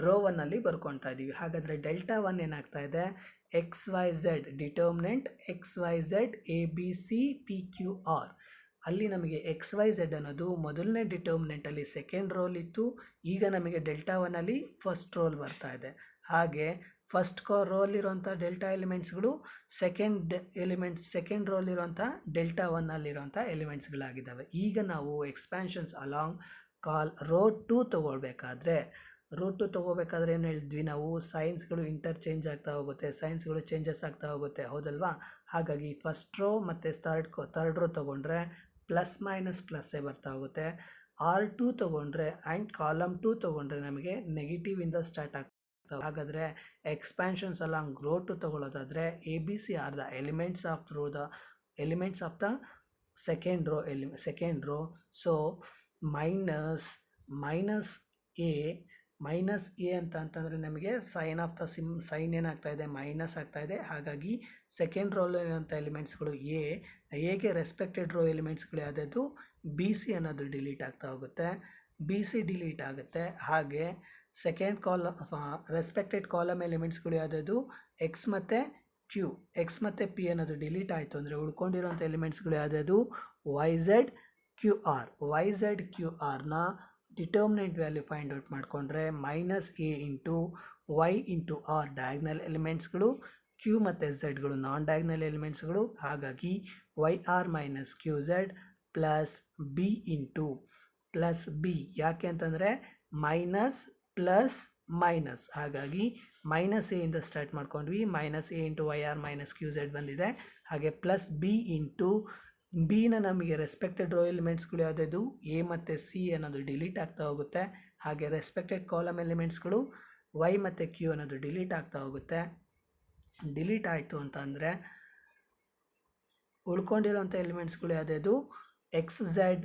ರೋ 1ಅಲ್ಲಿ ಬರ್ಕೊಳ್ತಾ ಇದ್ದೀವಿ. ಹಾಗಾದರೆ ಡೆಲ್ಟಾ 1 ಏನಾಗ್ತಾ ಇದೆ, X Y Z determinant X Y Z A B C P Q R. ಅಲ್ಲಿ ನಮಗೆ ಎಕ್ಸ್ ವೈ ಝೆಡ್ ಅನ್ನೋದು ಮೊದಲನೇ ಡಿಟರ್ಮಿನೆಂಟಲ್ಲಿ ಸೆಕೆಂಡ್ ರೋಲ್ ಇತ್ತು, ಈಗ ನಮಗೆ ಡೆಲ್ಟಾ 1ಅಲ್ಲಿ ಫಸ್ಟ್ ರೋಲ್ ಬರ್ತಾ ಇದೆ. ಹಾಗೆ ಫಸ್ಟ್ ರೋಲಿರುವಂಥ ಡೆಲ್ಟಾ ಎಲಿಮೆಂಟ್ಸ್ಗಳು ಸೆಕೆಂಡ್ ರೋಲಿರುವಂಥ ಡೆಲ್ಟಾ 1ಅಲ್ಲಿರುವಂಥ ಎಲಿಮೆಂಟ್ಸ್ಗಳಾಗಿದ್ದಾವೆ. ಈಗ ನಾವು ಎಕ್ಸ್ಪ್ಯಾನ್ಷನ್ಸ್ ಅಲಾಂಗ್ ರೋ 2 ತೊಗೊಳ್ಬೇಕಾದ್ರೆ ಏನು ಹೇಳಿದ್ವಿ ನಾವು, ಸೈನ್ಸ್ಗಳು ಇಂಟರ್ಚೇಂಜ್ ಆಗ್ತಾ ಹೋಗುತ್ತೆ, ಸೈನ್ಸ್ಗಳು ಚೇಂಜಸ್ ಆಗ್ತಾ ಹೋಗುತ್ತೆ, ಹೌದಲ್ವಾ? ಹಾಗಾಗಿ ಫಸ್ಟ್ ರೋ ಮತ್ತು ಥರ್ಡ್ ರೋ ತೊಗೊಂಡ್ರೆ ಪ್ಲಸ್ ಮೈನಸ್ ಪ್ಲಸ್ಸೇ ಬರ್ತಾ ಹೋಗುತ್ತೆ. R2 ತೊಗೊಂಡ್ರೆ ಆ್ಯಂಡ್ ಕಾಲಮ್ 2 ತೊಗೊಂಡ್ರೆ ನಮಗೆ ನೆಗೆಟಿವಿಂದ ಸ್ಟಾರ್ಟ್ ಆಗ್ತದೆ. ಹಾಗಾದರೆ ಎಕ್ಸ್ಪ್ಯಾನ್ಷನ್ಸ್ ಅಲಾಂಗ್ ರೋ 2 ತೊಗೊಳ್ಳೋದಾದರೆ a B C are the elements of the second row. So minus a ಅಂತಂದರೆ ನಮಗೆ ಸೈನ್ ಏನಾಗ್ತಾ ಇದೆ, ಮೈನಸ್ ಆಗ್ತಾ ಇದೆ. ಹಾಗಾಗಿ ಸೆಕೆಂಡ್ ರೋಲಿರುವಂಥ ಎಲಿಮೆಂಟ್ಸ್ಗಳು ಎಗೆ ರೆಸ್ಪೆಕ್ಟೆಡ್ ರೋ ಎಲಿಮೆಂಟ್ಸ್ಗಳು ಯಾವುದಾದ್ರು ಬಿ ಸಿ ಅನ್ನೋದು ಡಿಲೀಟ್ ಆಗ್ತಾ ಹೋಗುತ್ತೆ, ಬಿ ಸಿ ಡಿಲೀಟ್ ಆಗುತ್ತೆ. ಹಾಗೆ ಸೆಕೆಂಡ್ ರೆಸ್ಪೆಕ್ಟೆಡ್ ಕಾಲಮ್ ಎಲಿಮೆಂಟ್ಸ್ಗಳು ಯಾವುದಾದ್ರು ಎಕ್ಸ್ ಮತ್ತು ಪಿ ಅನ್ನೋದು ಡಿಲೀಟ್ ಆಯಿತು ಅಂದರೆ ಉಳ್ಕೊಂಡಿರೋಂಥ ಎಲಿಮೆಂಟ್ಸ್ಗಳು ಯಾವುದಾದ್ರು ವೈ ಝೆಡ್ ಕ್ಯೂ ಆರ್ನ ಡಿಟರ್ಮಿನೆಂಟ್ ವ್ಯಾಲ್ಯೂ ಫೈಂಡ್ ಔಟ್ ಮಾಡಿಕೊಂಡ್ರೆ minus A into y into r diagonal ಎಲಿಮೆಂಟ್ಸ್ಗಳು, ಕ್ಯೂ ಮತ್ತು ಝೆಡ್ಗಳು ನಾನ್ ಡಯಾಗ್ನಲ್ ಎಲಿಮೆಂಟ್ಸ್ಗಳು. ಹಾಗಾಗಿ y R minus Q Z plus b ಯಾಕೆ ಅಂತಂದರೆ ಪ್ಲಸ್ ಮೈನಸ್. ಹಾಗಾಗಿ ಮೈನಸ್ ಎ ಇಂದ ಸ್ಟಾರ್ಟ್ ಮಾಡ್ಕೊಂಡ್ವಿ, minus A into why are minus Q z ಬಂದಿದೆ. ಹಾಗೆ ಪ್ಲಸ್ ಬಿ ಇಂಟು ಬಿನ ನಮಗೆ ರೆಸ್ಪೆಕ್ಟೆಡ್ ರೋ ಎಲಿಮೆಂಟ್ಸ್ಗಳು ಯಾವುದಾದ್ರು ಎ ಮತ್ತು ಸಿ ಅನ್ನೋದು ಡಿಲೀಟ್ ಆಗ್ತಾ ಹೋಗುತ್ತೆ. ಹಾಗೆ ರೆಸ್ಪೆಕ್ಟೆಡ್ ಕಾಲಮ್ ಎಲಿಮೆಂಟ್ಸ್ಗಳು ವೈ ಮತ್ತು ಕ್ಯೂ ಅನ್ನೋದು ಡಿಲೀಟ್ ಆಗ್ತಾ ಹೋಗುತ್ತೆ. ಡಿಲೀಟ್ ಆಯಿತು ಅಂತ ಅಂದರೆ ಉಳ್ಕೊಂಡಿರೋಂಥ ಎಲಿಮೆಂಟ್ಸ್ಗಳು ಯಾವುದಾದ್ರು x z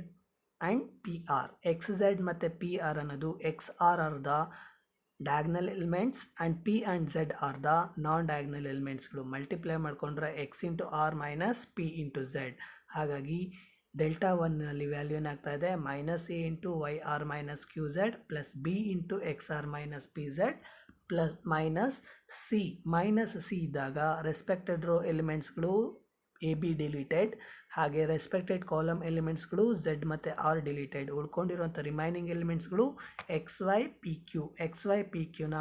and p r. X z ಮತ್ತು ಪಿ ಆರ್ ಅನ್ನೋದು x r R the diagonal elements and p and z are the non diagonal ಎಲಿಮೆಂಟ್ಸ್ಗಳು. ಮಲ್ಟಿಪ್ಲೈ ಮಾಡಿಕೊಂಡ್ರೆ x into r minus p into z. ಹಾಗಾಗಿ delta 1ನಲ್ಲಿ value ಏನಾಗ್ತಾ ಇದೆ, minus A into why are minus Q Z plus B into X R minus P Z plus minus c ಇದ್ದಾಗ respected row ಎಲಿಮೆಂಟ್ಸ್ಗಳು a b deleted, ಹಾಗೆ respected column ಎಲಿಮೆಂಟ್ಸ್ಗಳು z ಮತ್ತು r deleted. ಉಳ್ಕೊಂಡಿರುವಂಥ remaining ಎಲಿಮೆಂಟ್ಸ್ಗಳು x y p ಕ್ಯೂನ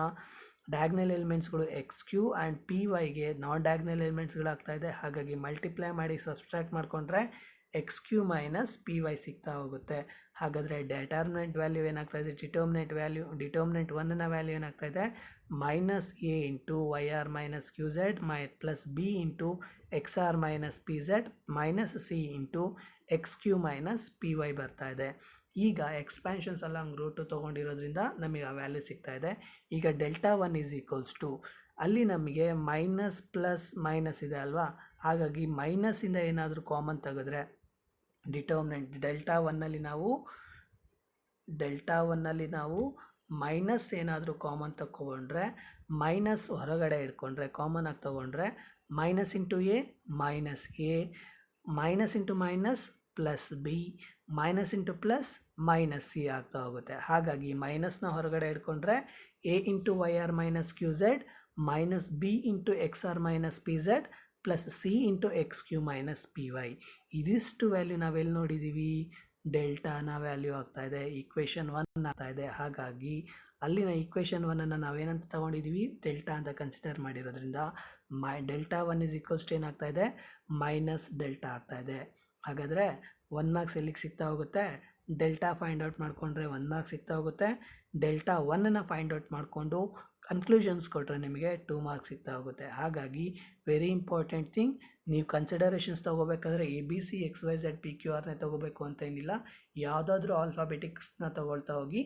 diagonal ಎಲಿಮೆಂಟ್ಸ್ಗಳು x q and p ವೈಗೆ ನಾನ್ ಡಯಾಗ್ನಲ್ ಎಲಿಮೆಂಟ್ಸ್ಗಳಾಗ್ತಾ ಇದೆ. ಹಾಗಾಗಿ ಮಲ್ಟಿಪ್ಲೈ ಮಾಡಿ ಸಬ್ಸ್ಟ್ರಾಕ್ಟ್ ಮಾಡಿಕೊಂಡ್ರೆ x Q minus P Y ಸಿಗ್ತಾ ಹೋಗುತ್ತೆ. ಹಾಗಾದರೆ ಡಿಟರ್ಮಿನೆಂಟ್ ವ್ಯಾಲ್ಯೂ ಏನಾಗ್ತಾ ಇದೆ, ಡಿಟರ್ಮಿನೆಂಟ್ 1ನ ವ್ಯಾಲ್ಯೂ ಏನಾಗ್ತಾ ಇದೆ, minus A into why are minus Q Z plus B into X R minus P Z minus C into X Q minus P Y ಬರ್ತಾ ಇದೆ. ಈಗ ಎಕ್ಸ್ಪ್ಯಾನ್ಷನ್ಸ್ ಅಲಾಂಗ್ ರೋ 2 ತೊಗೊಂಡಿರೋದ್ರಿಂದ ನಮಗೆ ಆ value ಸಿಗ್ತಾ ಇದೆ. ಈಗ ಡೆಲ್ಟಾ 1 ಈಸ್ ಈಕ್ವಲ್ಸ್ ಟು, ಅಲ್ಲಿ ನಮಗೆ ಮೈನಸ್ ಪ್ಲಸ್ ಮೈನಸ್ ಇದೆ ಅಲ್ವಾ, ಹಾಗಾಗಿ ಮೈನಸ್ಸಿಂದ ಏನಾದರೂ ಕಾಮನ್ ತೆಗೆದ್ರೆ ಡಿಟರ್ಮಿನೆಂಟ್ ಡೆಲ್ಟಾ 1ನಲ್ಲಿ ನಾವು ಮೈನಸ್ ಏನಾದರೂ ಕಾಮನ್ ತಗೊಂಡ್ರೆ, ಮೈನಸ್ ಹೊರಗಡೆ ಇಟ್ಕೊಂಡ್ರೆ ಕಾಮನ್ ಆಗಿ ತೊಗೊಂಡ್ರೆ minus into A, minus into minus plus B, minus into plus minus C ಆಗ್ತಾ ಹೋಗುತ್ತೆ. ಹಾಗಾಗಿ ಮೈನಸ್ನ ಹೊರಗಡೆ ಇಟ್ಕೊಂಡ್ರೆ A into why are minus Q Z minus B into X R minus P Z plus C into X Q minus P Y. ಇದಿಷ್ಟು value ನಾವೆಲ್ಲಿ ನೋಡಿದ್ದೀವಿ, ಡೆಲ್ಟಾನ value ಆಗ್ತಾಯಿದೆ, ಈಕ್ವೇಷನ್ 1 ಆಗ್ತಾಯಿದೆ. ಹಾಗಾಗಿ ಅಲ್ಲಿನ ಈಕ್ವೇಷನ್ 1ಅನ್ನು ನಾವೇನಂತ ತೊಗೊಂಡಿದ್ದೀವಿ, ಡೆಲ್ಟಾ ಅಂತ ಕನ್ಸಿಡರ್ ಮಾಡಿರೋದ್ರಿಂದ ಡೆಲ್ಟಾ 1 ಇಸ್ ಈಕ್ವಲ್ಸ್ ಟು ಏನಾಗ್ತಾಯಿದೆ, ಮೈನಸ್ ಡೆಲ್ಟಾ ಆಗ್ತಾಯಿದೆ. ಹಾಗಾದರೆ 1 ಮಾರ್ಕ್ಸ್ ಎಲ್ಲಿಗೆ ಸಿಗ್ತಾ ಹೋಗುತ್ತೆ, ಡೆಲ್ಟಾ ಫೈಂಡ್ ಔಟ್ ಮಾಡಿಕೊಂಡ್ರೆ 1 ಮಾರ್ಕ್ಸ್ ಸಿಗ್ತಾ ಹೋಗುತ್ತೆ. ಡೆಲ್ಟಾ 1ಅನ್ನು ಫೈಂಡ್ ಔಟ್ ಮಾಡಿಕೊಂಡು ಕನ್ಕ್ಲೂಷನ್ಸ್ ಕೊಟ್ಟರೆ ನಿಮಗೆ 2 ಮಾರ್ಕ್ಸ್ ಸಿಗ್ತಾ ಹೋಗುತ್ತೆ. ಹಾಗಾಗಿ ವೆರಿ ಇಂಪಾರ್ಟೆಂಟ್ ಥಿಂಗ್, ನೀವು ಕನ್ಸಿಡರೇಷನ್ಸ್ ತೊಗೋಬೇಕಾದ್ರೆ a B C X Y Z P q ಆರ್ನೇ ತೊಗೋಬೇಕು ಅಂತ ಏನಿಲ್ಲ, ಯಾವುದಾದ್ರೂ ಆಲ್ಫಾಬೆಟಿಕ್ಸ್ನ ತೊಗೊಳ್ತಾ ಹೋಗಿ.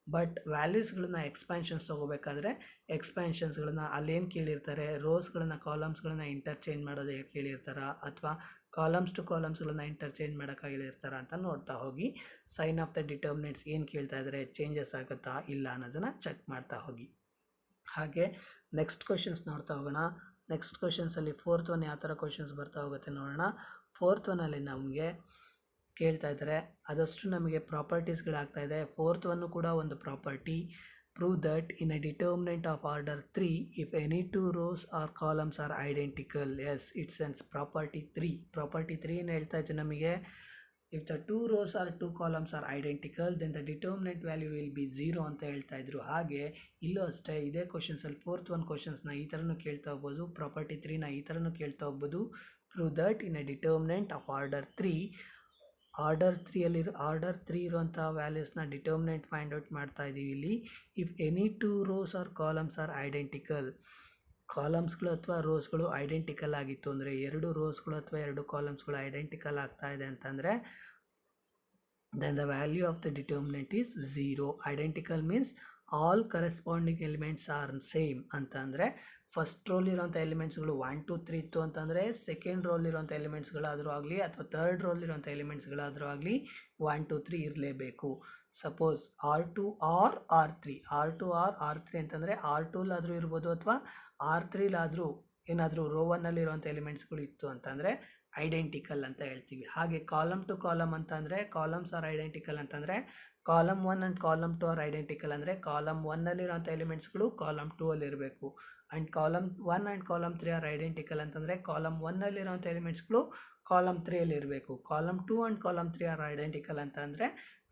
ಬಟ್ ವ್ಯಾಲ್ಯೂಸ್ಗಳನ್ನ ಎಕ್ಸ್ಪ್ಯಾನ್ಷನ್ಸ್ ತೊಗೋಬೇಕಾದ್ರೆ ಎಕ್ಸ್ಪ್ಯಾನ್ಷನ್ಸ್ಗಳನ್ನ ಅಲ್ಲೇನು ಕೇಳಿರ್ತಾರೆ, ರೋಸ್ಗಳನ್ನ ಕಾಲಮ್ಸ್ಗಳನ್ನ ಇಂಟರ್ಚೇಂಜ್ ಮಾಡೋದು ಕೇಳಿರ್ತಾರ, ಅಥವಾ ಕಾಲಮ್ಸ್ ಟು ಕಾಲಮ್ಸ್ಗಳನ್ನ ಇಂಟರ್ಚೇಂಜ್ ಮಾಡೋಕ್ಕೆ ಹೇಳಿರ್ತಾರ ಅಂತ ನೋಡ್ತಾ ಹೋಗಿ. ಸೈನ್ ಆಫ್ ದ ಡಿಟರ್ಮಿನೆಂಟ್ಸ್ ಏನು ಕೇಳ್ತಾ ಇದ್ದಾರೆ, ಚೇಂಜಸ್ ಆಗುತ್ತಾ ಇಲ್ಲ ಅನ್ನೋದನ್ನು ಚೆಕ್ ಮಾಡ್ತಾ ಹೋಗಿ. ಹಾಗೆ ನೆಕ್ಸ್ಟ್ ಕ್ವಶನ್ಸ್ ನೋಡ್ತಾ ಹೋಗೋಣ. ನೆಕ್ಸ್ಟ್ ಕ್ವಶನ್ಸಲ್ಲಿ 4th ಒನ್ ಯಾವ ಥರ ಕ್ವಶನ್ಸ್ ಬರ್ತಾ ಹೋಗುತ್ತೆ ನೋಡೋಣ. 4th ಒನ್ನಲ್ಲಿ ನಮಗೆ ಕೇಳ್ತಾ ಇದ್ದಾರೆ, ಅದಷ್ಟು ನಮಗೆ ಪ್ರಾಪರ್ಟೀಸ್ಗಳಾಗ್ತಾಯಿದೆ. 4th ಒನ್ನು ಕೂಡ ಒಂದು property. Prove that in a determinant of order 3 if any 2 rows or columns are identical. Yes, it's ಎನ್ಸ್ ಪ್ರಾಪರ್ಟಿ 3. ಪ್ರಾಪರ್ಟಿ 3 ಏನು ಹೇಳ್ತಾ ಇತ್ತು ನಮಗೆ, if the 2 rows are 2 columns are identical then the determinant value will be 0 ಅಂತ ಹೇಳ್ತಾ ಇದ್ರು. ಹಾಗೆ ಇಲ್ಲೂ ಅಷ್ಟೇ, ಇದೇ ಕ್ವಶನ್ಸಲ್ಲಿ 4th ಒನ್ ಕ್ವಶನ್ಸ್ನ ಈ ಥರನೂ ಕೇಳ್ತಾ ಹೋಗ್ಬೋದು, ಪ್ರಾಪರ್ಟಿ 3ನ ಈ ಥರನೂ ಕೇಳ್ತಾ ಹೋಗ್ಬೋದು. Prove that in a determinant of order 3, order 3 ಇರುವಂಥ ವ್ಯಾಲ್ಯೂಸ್ನ ಡಿಟರ್ಮಿನೆಂಟ್ ಫೈಂಡ್ ಔಟ್ ಮಾಡ್ತಾ ಇದ್ದೀವಿ ಇಲ್ಲಿ. If any 2 rows or columns are identical, ಕಾಲಮ್ಸ್ಗಳು ಅಥವಾ ರೋಸ್ಗಳು ಐಡೆಂಟಿಕಲ್ ಆಗಿತ್ತು ಅಂದರೆ, 2 ರೋಸ್ಗಳು ಅಥವಾ 2 ಕಾಲಮ್ಸ್ಗಳು ಐಡೆಂಟಿಕಲ್ ಆಗ್ತಾ ಇದೆ ಅಂತಂದರೆ, then the value of the determinant is 0. Identical means all corresponding elements are same ಅಂತ ಅಂದರೆ, ಫಸ್ಟ್ ರೋಲಿರೋಂಥ ಎಲಿಮೆಂಟ್ಸ್ಗಳು 1 2 3 ಇತ್ತು ಅಂತಂದರೆ, ಸೆಕೆಂಡ್ ರೋಲಿರೋಂಥ ಎಲಿಮೆಂಟ್ಸ್ಗಳಾದರೂ ಆಗಲಿ ಅಥವಾ ಥರ್ಡ್ ರೋಲಿರೋಂಥ ಎಲಿಮೆಂಟ್ಸ್ಗಳಾದರೂ ಆಗಲಿ 1 2 3 ಇರಲೇಬೇಕು. Suppose R2 R R3, R2 R R3 ಅಂತಂದರೆ R2ಲಾದರೂ ಇರ್ಬೋದು ಅಥವಾ R3ಲಾದರೂ ಏನಾದರೂ ರೋ 1ನಲ್ಲಿರುವಂಥ ಎಲಿಮೆಂಟ್ಸ್ಗಳು ಇತ್ತು ಅಂತಂದರೆ ಐಡೆಂಟಿಕಲ್ ಅಂತ ಹೇಳ್ತೀವಿ. ಹಾಗೆ ಕಾಲಮ್ ಟು ಕಾಲಮ್ ಅಂತ ಅಂದರೆ, ಕಾಲಮ್ಸ್ ಆರ್ ಐಡೆಂಟಿಕಲ್ ಅಂತಂದರೆ, column 1 and column 2 are identical ಅಂದರೆ ಕಾಲಮ್ 1ನಲ್ಲಿರೋಂಥ ಎಲಿಮೆಂಟ್ಸ್ಗಳು ಕಾಲಮ್ 2ಅಲ್ಲಿ ಇರಬೇಕು. And column 1 and column 3 are identical ಅಂತಂದರೆ ಕಾಲಮ್ 1ನಲ್ಲಿರೋಂಥ ಎಲಿಮೆಂಟ್ಸ್ಗಳು ಕಾಲಮ್ 3ಅಲ್ಲಿ ಇರಬೇಕು. Column 2 and column 3 are identical ಅಂತ ಅಂದರೆ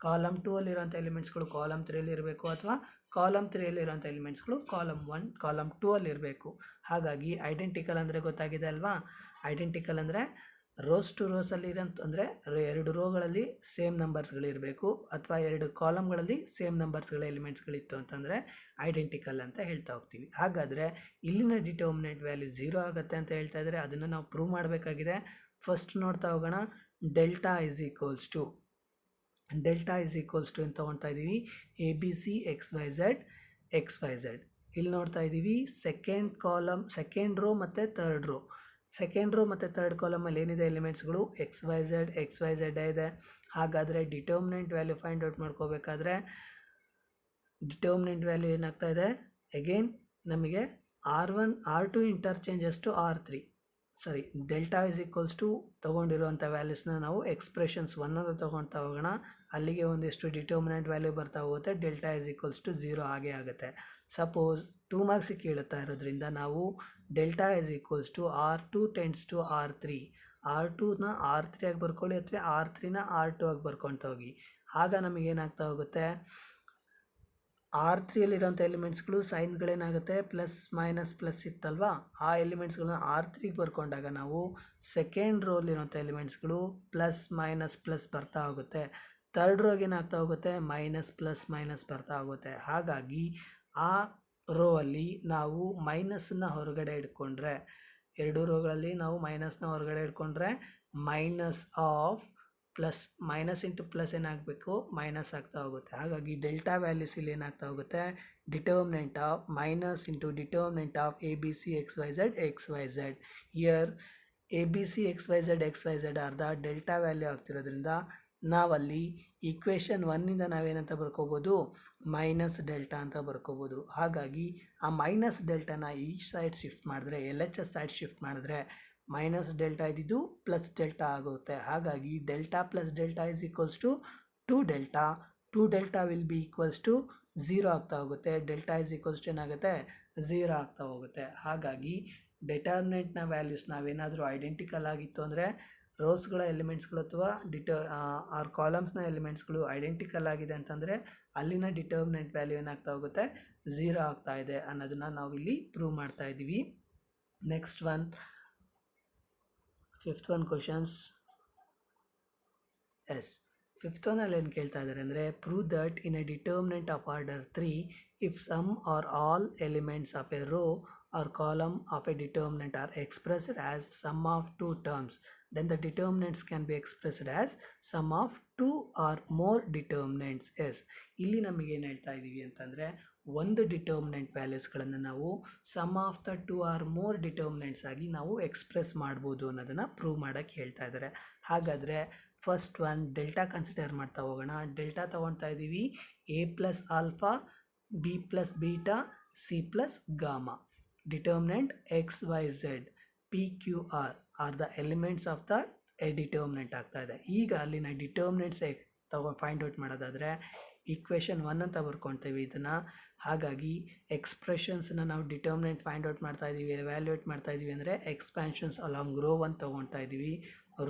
ಕಾಲಮ್ 2ಅಲ್ಲಿರೋಂಥ ಎಲಿಮೆಂಟ್ಸ್ಗಳು ಕಾಲಮ್ 3ಅಲ್ಲಿ ಇರಬೇಕು, ಅಥವಾ ಕಾಲಮ್ 3ಅಲ್ಲಿರೋಂಥ ಎಲಿಮೆಂಟ್ಸ್ಗಳು ಕಾಲಮ್ 1 ಕಾಲಮ್ 2ಅಲ್ಲಿ ಇರಬೇಕು. ಹಾಗಾಗಿ ಐಡೆಂಟಿಕಲ್ ಅಂದರೆ ಗೊತ್ತಾಗಿದೆ ಅಲ್ವಾ. ಐಡೆಂಟಿಕಲ್ ಅಂದರೆ ರೋಸ್ ಟು ರೋಸಲ್ಲಿ ಇರೋಂಥ ಅಂದರೆ 2 ರೋಗಳಲ್ಲಿ ಸೇಮ್ ನಂಬರ್ಸ್ಗಳಿರಬೇಕು, ಅಥವಾ 2 ಕಾಲಮ್ಗಳಲ್ಲಿ ಸೇಮ್ ನಂಬರ್ಸ್ಗಳ ಎಲಿಮೆಂಟ್ಸ್ಗಳಿತ್ತು ಅಂತಂದರೆ ಐಡೆಂಟಿಕಲ್ ಅಂತ ಹೇಳ್ತಾ ಹೋಗ್ತೀವಿ. ಹಾಗಾದರೆ ಇಲ್ಲಿನ ಡಿಟರ್ಮಿನೆಂಟ್ ವ್ಯಾಲ್ಯೂ 0 ಆಗುತ್ತೆ ಅಂತ ಹೇಳ್ತಾ ಇದ್ದಾರೆ. ಅದನ್ನು ನಾವು ಪ್ರೂವ್ ಮಾಡಬೇಕಾಗಿದೆ. ಫಸ್ಟ್ ನೋಡ್ತಾ ಹೋಗೋಣ. ಡೆಲ್ಟಾ ಇಸ್ ಈಕ್ವಲ್ಸ್ ಟು ಅಂತ ತೊಗೊಳ್ತಾ ಇದ್ದೀವಿ, A B C X Y z. ಇಲ್ಲಿ ನೋಡ್ತಾ ಇದ್ದೀವಿ ಸೆಕೆಂಡ್ ರೋ ಮತ್ತು ಥರ್ಡ್ ರೋ. ಸೆಕೆಂಡ್ ರೋ ಮತ್ತು ಥರ್ಡ್ ಕಾಲಮಲ್ಲಿ ಏನಿದೆ ಎಲಿಮೆಂಟ್ಸ್ಗಳು ಎಕ್ಸ್ ವೈ ಝೆಡ್ ಇದೆ. ಹಾಗಾದರೆ ಡಿಟರ್ಮಿನೆಂಟ್ ವ್ಯಾಲ್ಯೂ ಫೈಂಡ್ ಔಟ್ ಮಾಡ್ಕೋಬೇಕಾದ್ರೆ ಡಿಟರ್ಮಿನೆಂಟ್ ವ್ಯಾಲ್ಯೂ ಏನಾಗ್ತಾ ಇದೆ, ಅಗೇನ್ ನಮಗೆ R1 R2 ಇಂಟರ್ಚೇಂಜಸ್ ಟು R3, ಸರಿ, ಡೆಲ್ಟಾ ಇಸ್ ಈಕ್ವಲ್ಸ್ ಟು ತೊಗೊಂಡಿರುವಂಥ ವ್ಯಾಲ್ಯೂಸ್ನ ನಾವು ಎಕ್ಸ್ಪ್ರೆಷನ್ಸ್ 1 ಅಂತ ತೊಗೊಳ್ತಾ ಹೋಗೋಣ. ಅಲ್ಲಿಗೆ ಒಂದಿಷ್ಟು ಡಿಟರ್ಮಿನೆಂಟ್ ವ್ಯಾಲ್ಯೂ ಬರ್ತಾ ಹೋಗುತ್ತೆ. ಡೆಲ್ಟಾ ಇಸ್ ಈಕ್ವಲ್ಸ್ ಟು 0 ಆಗೇ ಆಗುತ್ತೆ. ಸಪೋಸ್ 2 ಮಾರ್ಕ್ಸಿಗೆ ಕೇಳುತ್ತಾ ಇರೋದ್ರಿಂದ ನಾವು delta is equals to R2 tends to R3, R2ನ R3 ಆಗಿ ಬರ್ಕೊಳ್ಳಿ ಅಥವಾ R3ನ R2 ಆಗಿ ಬರ್ಕೊಳ್ತಾ ಹೋಗಿ. ಆಗ ನಮಗೇನಾಗ್ತಾ ಹೋಗುತ್ತೆ, R3ಯಲ್ಲಿರೋಂಥ ಎಲಿಮೆಂಟ್ಸ್ಗಳು ಸೈನ್ಗಳೇನಾಗುತ್ತೆ ಪ್ಲಸ್ ಮೈನಸ್ ಪ್ಲಸ್ ಇತ್ತಲ್ವಾ, ಆ ಎಲಿಮೆಂಟ್ಸ್ಗಳನ್ನ R3ಗೆ ಬರ್ಕೊಂಡಾಗ ನಾವು ಸೆಕೆಂಡ್ ರೋಲಿರೋಂಥ ಎಲಿಮೆಂಟ್ಸ್ಗಳು ಪ್ಲಸ್ ಮೈನಸ್ ಪ್ಲಸ್ ಬರ್ತಾ ಹೋಗುತ್ತೆ. ಥರ್ಡ್ ರೋಗೆ ಏನಾಗ್ತಾ ಹೋಗುತ್ತೆ, ಮೈನಸ್ ಪ್ಲಸ್ ಮೈನಸ್ ಬರ್ತಾ ಹೋಗುತ್ತೆ. ಹಾಗಾಗಿ ಆ ರೋ ಅಲ್ಲಿ ನಾವು ಮೈನಸ್ನ ಹೊರಗಡೆ ಇಟ್ಕೊಂಡ್ರೆ, 2 ರೋಗಳಲ್ಲಿ ನಾವು ಮೈನಸ್ನ ಹೊರಗಡೆ ಇಟ್ಕೊಂಡ್ರೆ minus of plus, minus into plus ಏನಾಗಬೇಕು, ಮೈನಸ್ ಆಗ್ತಾ ಹೋಗುತ್ತೆ. ಹಾಗಾಗಿ ಡೆಲ್ಟಾ ವ್ಯಾಲ್ಯೂಸ್ ಇಲ್ಲಿ ಏನಾಗ್ತಾ ಹೋಗುತ್ತೆ, determinant of minus into determinant of A B C X Y z. Here a B C X Y Z are the delta value ಆಗ್ತಿರೋದ್ರಿಂದ ನಾವಲ್ಲಿ equation 1ಇಂದ ನಾವೇನಂತ ಬರ್ಕೋಬೋದು, ಮೈನಸ್ ಡೆಲ್ಟಾ ಅಂತ ಬರ್ಕೋಬೋದು. ಹಾಗಾಗಿ ಆ ಮೈನಸ್ ಡೆಲ್ಟಾನ ಈ ಸೈಡ್ ಶಿಫ್ಟ್ ಮಾಡಿದ್ರೆ, LHS ಸೈಡ್ ಶಿಫ್ಟ್ ಮಾಡಿದ್ರೆ ಮೈನಸ್ ಡೆಲ್ಟಾ ಇದ್ದಿದ್ದು ಪ್ಲಸ್ ಡೆಲ್ಟಾ ಆಗುತ್ತೆ. ಹಾಗಾಗಿ delta plus delta is equals to 2 delta will be equals to 0 ಆಗ್ತಾ ಹೋಗುತ್ತೆ. ಡೆಲ್ಟಾ ಇಸ್ ಈಕ್ವಲ್ಸ್ ಟು ಏನಾಗುತ್ತೆ, 0 ಆಗ್ತಾ ಹೋಗುತ್ತೆ. ಹಾಗಾಗಿ ಡಿಟರ್ಮಿನೆಂಟ್ನ ವ್ಯಾಲ್ಯೂಸ್ ನಾವೇನಾದರೂ ಐಡೆಂಟಿಕಲ್ ಆಗಿತ್ತು ಅಂದರೆ ರೋಸ್ಗಳ ಎಲಿಮೆಂಟ್ಸ್ಗಳು ಅಥವಾ ಆರ್ ಕಾಲಮ್ಸ್ನ ಎಲಿಮೆಂಟ್ಸ್ಗಳು ಐಡೆಂಟಿಕಲ್ ಆಗಿದೆ ಅಂತಂದರೆ ಅಲ್ಲಿನ ಡಿಟರ್ಮಿನೆಂಟ್ ವ್ಯಾಲ್ಯೂ ಏನಾಗ್ತಾ ಹೋಗುತ್ತೆ 0 ಆಗ್ತಾ ಇದೆ ಅನ್ನೋದನ್ನು ನಾವಿಲ್ಲಿ ಪ್ರೂವ್ ಮಾಡ್ತಾ ಇದ್ದೀವಿ. Next one, fifth one questions. Fifth ಒನ್ನಲ್ಲಿ ಏನು ಕೇಳ್ತಾ ಇದ್ದಾರೆ ಅಂದರೆ prove that in a determinant of order 3 if some or all elements of a row or column of a determinant are expressed as sum of two terms, then the determinants can be expressed as sum of two or more determinants. ಇಲ್ಲಿ ನಮಗೆ ಏನು ಹೇಳ್ತಾ ಇದ್ದೀವಿ ಅಂತಂದರೆ ಒಂದು determinant ವ್ಯಾಲ್ಯೂಸ್ಗಳನ್ನು ನಾವು sum of the two or more determinants ಆಗಿ ನಾವು ಎಕ್ಸ್ಪ್ರೆಸ್ ಮಾಡ್ಬೋದು ಅನ್ನೋದನ್ನು ಪ್ರೂವ್ ಮಾಡೋಕ್ಕೆ ಹೇಳ್ತಾ ಇದ್ದಾರೆ. ಹಾಗಾದರೆ ಫಸ್ಟ್ ಒನ್ ಡೆಲ್ಟಾ ಕನ್ಸಿಡರ್ ಮಾಡ್ತಾ ಹೋಗೋಣ. ಡೆಲ್ಟಾ ತೊಗೊಳ್ತಾ ಇದ್ದೀವಿ A plus alpha, b plus beta, c plus gamma. Determinant x, y, z, p, q, r are the elements of the determinant ಆಗ್ತಾ ಇದೆ. ಈಗ ಅಲ್ಲಿನ ಡಿಟರ್ಮಿನೆಂಟ್ಸ್ ಫೈಂಡ್ ಔಟ್ ಮಾಡೋದಾದರೆ ಈಕ್ವೇಷನ್ 1 ಅಂತ ಬರ್ಕೊಳ್ತೀವಿ ಇದನ್ನು. ಹಾಗಾಗಿ ಎಕ್ಸ್ಪ್ರೆಷನ್ಸ್ನ ನಾವು ಡಿಟರ್ಮಿನೆಂಟ್ ಫೈಂಡ್ ಔಟ್ ಮಾಡ್ತಾ ಇದ್ದೀವಿ, ಎವ್ಯಾಲ್ಯೂಯೇಟ್ ಮಾಡ್ತಾ ಇದ್ದೀವಿ ಅಂದರೆ ಎಕ್ಸ್ಪ್ಯಾನ್ಷನ್ಸ್ ಅಲಾಂಗ್ ರೋ 1 ತೊಗೊಳ್ತಾ ಇದ್ದೀವಿ.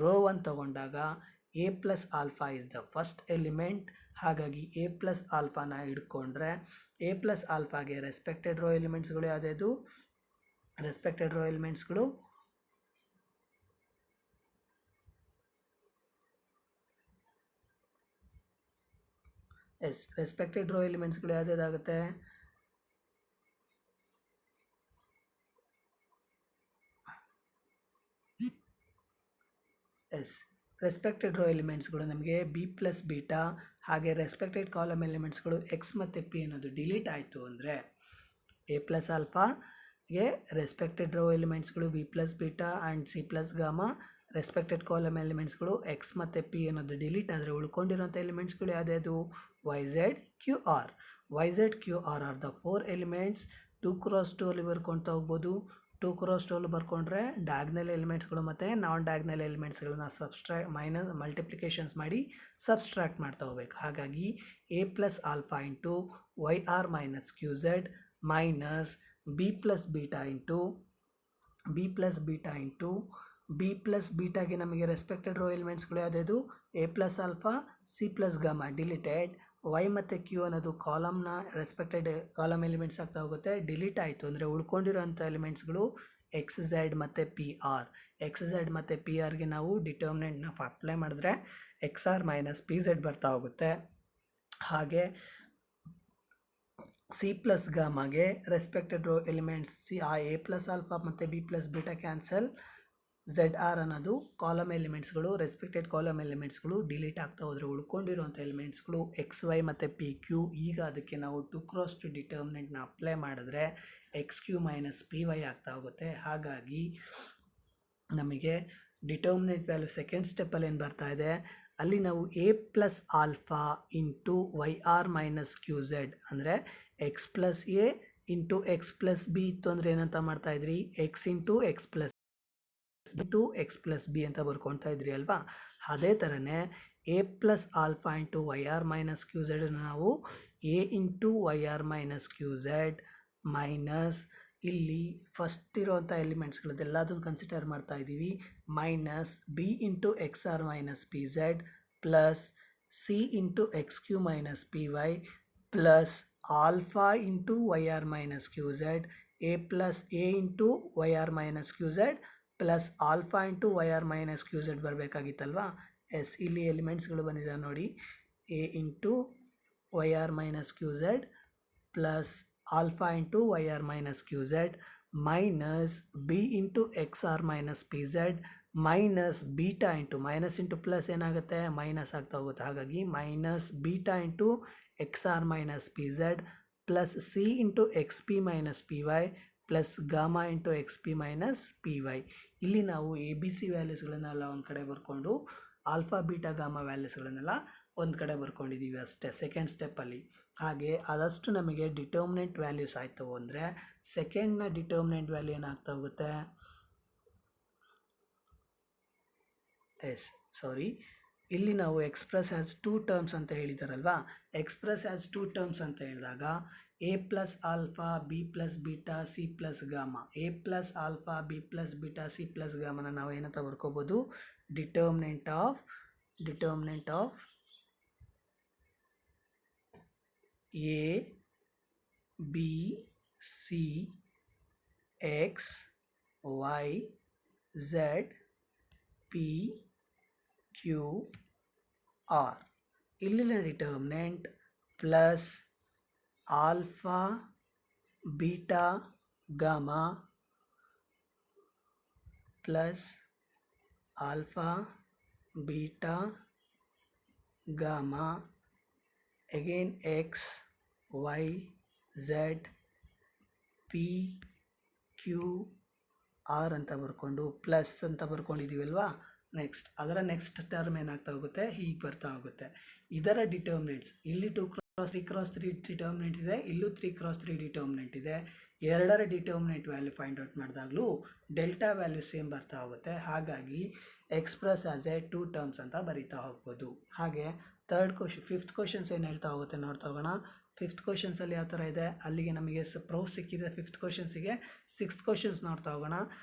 ರೋ 1 ತೊಗೊಂಡಾಗ a plus alpha is the first element. ಹಾಗಾಗಿ ಎ ಪ್ಲಸ್ ಆಲ್ಫಾನ ಹಿಡ್ಕೊಂಡ್ರೆ ಎ ಪ್ಲಸ್ ಆಲ್ಫಾಗೆ ರೆಸ್ಪೆಕ್ಟೆಡ್ ರೋ ಎಲಿಮೆಂಟ್ಸ್ಗಳು ಯಾವುದ್ಯಾವುದು? ರೆಸ್ಪೆಕ್ಟೆಡ್ ರೋ ಎಲಿಮೆಂಟ್ಸ್ಗಳು ರೆಸ್ಪೆಕ್ಟೆಡ್ ರೋ ಎಲಿಮೆಂಟ್ಸ್ಗಳು ಯಾವುದಾಗುತ್ತೆ? ರೆಸ್ಪೆಕ್ಟೆಡ್ ರೋ ಎಲಿಮೆಂಟ್ಸ್ಗಳು ನಮಗೆ ಬಿ ಪ್ಲಸ್ ಬೀಟಾ, ಹಾಗೆ ರೆಸ್ಪೆಕ್ಟೆಡ್ ಕಾಲಮ್ ಎಲಿಮೆಂಟ್ಸ್ಗಳು ಎಕ್ಸ್ ಮತ್ತು ಪಿ ಅನ್ನೋದು ಡಿಲೀಟ್ ಆಯಿತು ಅಂದರೆ ಎ ಪ್ಲಸ್ ಆಲ್ಫಾಗೆ ರೆಸ್ಪೆಕ್ಟೆಡ್ ರೋ ಎಲಿಮೆಂಟ್ಸ್ಗಳು b plus beta and c plus gamma, respected column ಎಲಿಮೆಂಟ್ಸ್ಗಳು ಎಕ್ಸ್ ಮತ್ತು ಪಿ ಅನ್ನೋದು ಡಿಲೀಟ್ ಆದರೆ ಉಳ್ಕೊಂಡಿರೋಂಥ ಎಲಿಮೆಂಟ್ಸ್ಗಳು ಯಾವುದ್ಯಾವುದು? Y Z Q r. Y Z Q R R the 4 elements. 2x2 ಅಲ್ಲಿ ಬರ್ಕೊಳ್ತಾ ಹೋಗ್ಬೋದು. 2x2 ಬರ್ಕೊಂಡ್ರೆ ಡಯಾಗ್ನಲ್ ಎಲಿಮೆಂಟ್ಸ್ಗಳು ಮತ್ತು ನಾನ್ ಡಯಾಗ್ನಲ್ ಎಲಿಮೆಂಟ್ಸ್ಗಳನ್ನ ಮಲ್ಟಿಪ್ಲಿಕೇಶನ್ಸ್ ಮಾಡಿ ಸಬ್ಸ್ಟ್ರಾಕ್ಟ್ ಮಾಡ್ತಾ ಹೋಗ್ಬೇಕು. ಹಾಗಾಗಿ a plus alpha into why are minus Q Z minus b plus beta into b plus ಬೀಟಾಗೆ ನಮಗೆ ರೆಸ್ಪೆಕ್ಟೆಡ್ ರೋ ಎಲಿಮೆಂಟ್ಸ್ಗಳು ಯಾವುದ್ಯಾವುದು? A plus alpha, c plus gamma deleted. Y ಮತ್ತು ಕ್ಯೂ ಅನ್ನೋದು ಕಾಲಮ್ನ ರೆಸ್ಪೆಕ್ಟೆಡ್ ಕಾಲಮ್ ಎಲಿಮೆಂಟ್ಸ್ ಆಗ್ತಾ ಹೋಗುತ್ತೆ. ಡಿಲೀಟ್ ಆಯಿತು ಅಂದರೆ ಉಳ್ಕೊಂಡಿರೋಂಥ ಎಲಿಮೆಂಟ್ಸ್ಗಳು ಎಕ್ಸ್ ಝೆಡ್ ಮತ್ತು ಪಿ ಆರ್. ಎಕ್ಸ್ ಝೆಡ್ ಮತ್ತು ಪಿ ಆರ್ಗೆ ನಾವು ಡಿಟರ್ಮಿನೆಂಟ್ನ ಅಪ್ಲೈ ಮಾಡಿದ್ರೆ x R minus P z ಬರ್ತಾ ಹೋಗುತ್ತೆ. ಹಾಗೆ ಸಿ ಪ್ಲಸ್ ಗಾಮಾಗೆ respected row elements a plus alpha ಮತ್ತು b plus beta cancel. Z r ಅನ್ನೋದು ಕಾಲಮ್ ಎಲಿಮೆಂಟ್ಸ್ಗಳು, ರೆಸ್ಪೆಕ್ಟೆಡ್ ಕಾಲಮ್ ಎಲಿಮೆಂಟ್ಸ್ಗಳು ಡಿಲೀಟ್ ಆಗ್ತಾ ಹೋದರೆ ಉಳ್ಕೊಂಡಿರುವಂಥ ಎಲಿಮೆಂಟ್ಸ್ಗಳು ಎಕ್ಸ್ ವೈ ಮತ್ತು ಪಿ ಕ್ಯೂ. ಈಗ ಅದಕ್ಕೆ ನಾವು 2x2 ಡಿಟರ್ಮಿನೆಂಟ್ನ ಅಪ್ಲೈ ಮಾಡಿದ್ರೆ x Q minus P Y ಆಗ್ತಾ ಹೋಗುತ್ತೆ. ಹಾಗಾಗಿ ನಮಗೆ ಡಿಟರ್ಮಿನೆಂಟ್ ವ್ಯಾಲ್ಯೂ ಸೆಕೆಂಡ್ ಸ್ಟೆಪ್ಪಲ್ಲಿ ಏನು ಬರ್ತಾ ಇದೆ, ಅಲ್ಲಿ ನಾವು a plus alpha into why are minus Q z ಅಂದರೆ x plus a into x plus b ಇತ್ತು ಅಂದರೆ ಏನಂತ ಮಾಡ್ತಾಯಿದ್ರಿ? X into x plus x plus b ಅಂತ ಬರ್ಕೊಳ್ತಾ ಇದ್ರಿ ಅಲ್ವಾ. ಅದೇ ಥರನೇ a plus alpha into why are minus Q z ನಾವು a into why are minus Q Z minus ಇಲ್ಲಿ ಫಸ್ಟ್ ಇರೋವಂಥ ಎಲಿಮೆಂಟ್ಸ್ಗಳದ್ದೆಲ್ಲದನ್ನು ಕನ್ಸಿಡರ್ ಮಾಡ್ತಾ ಇದ್ದೀವಿ minus B into X R minus P Z plus C into X Q minus P Y plus alpha into why are minus Q z a plus a into why are minus Q Z plus alpha into why are minus Q z ಬರಬೇಕಾಗಿತ್ತಲ್ವಾ. ಇಲ್ಲಿ ಎಲಿಮೆಂಟ್ಸ್ಗಳು ಬಂದಿದ್ದಾವೆ ನೋಡಿ. A into why are minus Q Z plus alpha into why are minus Q Z minus B into X R minus P Z minus beta into minus into plus ಏನಾಗುತ್ತೆ? Minus ಆಗ್ತಾ ಹೋಗುತ್ತೆ. ಹಾಗಾಗಿ minus beta into X R minus P Z plus C into X P minus P Y plus gamma into X P minus P Y. ಇಲ್ಲಿ ನಾವು A B C ವ್ಯಾಲ್ಯೂಸ್ಗಳನ್ನೆಲ್ಲ ಒಂದು ಕಡೆ ಬರ್ಕೊಂಡು alpha beta gamma ವ್ಯಾಲ್ಯೂಸ್ಗಳನ್ನೆಲ್ಲ ಒಂದು ಕಡೆ ಬರ್ಕೊಂಡಿದ್ದೀವಿ ಅಷ್ಟೇ ಸೆಕೆಂಡ್ ಸ್ಟೆಪ್ಪಲ್ಲಿ. ಹಾಗೆ ಅದಷ್ಟು ನಮಗೆ ಡಿಟರ್ಮಿನೆಂಟ್ ವ್ಯಾಲ್ಯೂಸ್ ಆಯಿತು ಅಂದರೆ ಸೆಕೆಂಡ್ನ ಡಿಟರ್ಮಿನೆಂಟ್ ವ್ಯಾಲ್ಯೂ ಏನಾಗ್ತಾ ಹೋಗುತ್ತೆ? ಇಲ್ಲಿ ನಾವು ಎಕ್ಸ್ಪ್ರೆಸ್ ಆ್ಯಸ್ 2 ಟರ್ಮ್ಸ್ ಅಂತ ಹೇಳಿದಾರಲ್ವಾ. ಎಕ್ಸ್ಪ್ರೆಸ್ ಆ್ಯಸ್ 2 ಟರ್ಮ್ಸ್ ಅಂತ ಹೇಳಿದಾಗ a plus alpha b plus beta c plus gamma. A plus alpha b plus beta c plus ಗಾಮನ ನಾವು ಏನಂತ ಬರ್ಕೋಬೋದು, determinant of A B C X Y Z P Q r. ಇಲ್ಲಿನ determinant plus alpha beta gamma plus alpha beta gamma again x y z p q r ಅಂತ ಬರ್ಕೊಂಡು plus ಅಂತ ಬರ್ಕೊಂಡಿದ್ದೀವಲ್ವಾ. Next term ಏನಾಗ್ತಾ ಹೋಗುತ್ತೆ, ಹೀಗೆ ಬರ್ತಾ ಹೋಗುತ್ತೆ. ಇದರ ಡಿಟರ್ಮಿನೆಂಟ್ಸ್ ಇಲ್ಲಿ 2x3 ಡಿಟರ್ಮಿನೆಂಟ್ ಇದೆ, ಇಲ್ಲೂ 3x3 ಡಿಟರ್ಮಿನೆಂಟ್ ಇದೆ. ಎರಡರ ಡಿಟರ್ಮಿನೆಂಟ್ ವ್ಯಾಲ್ಯೂ ಫೈಂಡ್ ಔಟ್ ಮಾಡಿದಾಗಲೂ ಡೆಲ್ಟಾ ವ್ಯಾಲ್ಯೂ ಸೇಮ್ ಬರ್ತಾ ಹೋಗುತ್ತೆ. ಹಾಗಾಗಿ ಎಕ್ಸ್ಪ್ರೆಸ್ ಆಸ್ ಎ 2 ಟರ್ಮ್ಸ್ ಅಂತ ಬರಿತಾ ಹೋಗ್ಬೋದು. ಹಾಗೆ ಫಿಫ್ತ್ ಕ್ವಶನ್ಸ್ ಏನು ಹೇಳ್ತಾ ಹೋಗುತ್ತೆ ನೋಡ್ತಾ ಹೋಗೋಣ. ಫಿಫ್ತ್ ಕ್ವಶನ್ಸಲ್ಲಿ ಯಾವ ಥರ ಇದೆ, ಅಲ್ಲಿಗೆ ನಮಗೆ ಪ್ರೂಫ್ ಸಿಕ್ಕಿದೆ. ಫಿಫ್ತ್ ಕ್ವಶನ್ಸಿಗೆ ಸಿಕ್ಸ್ತ್ ಕ್ವಶನ್ಸ್ ನೋಡ್ತಾ ಹೋಗೋಣ.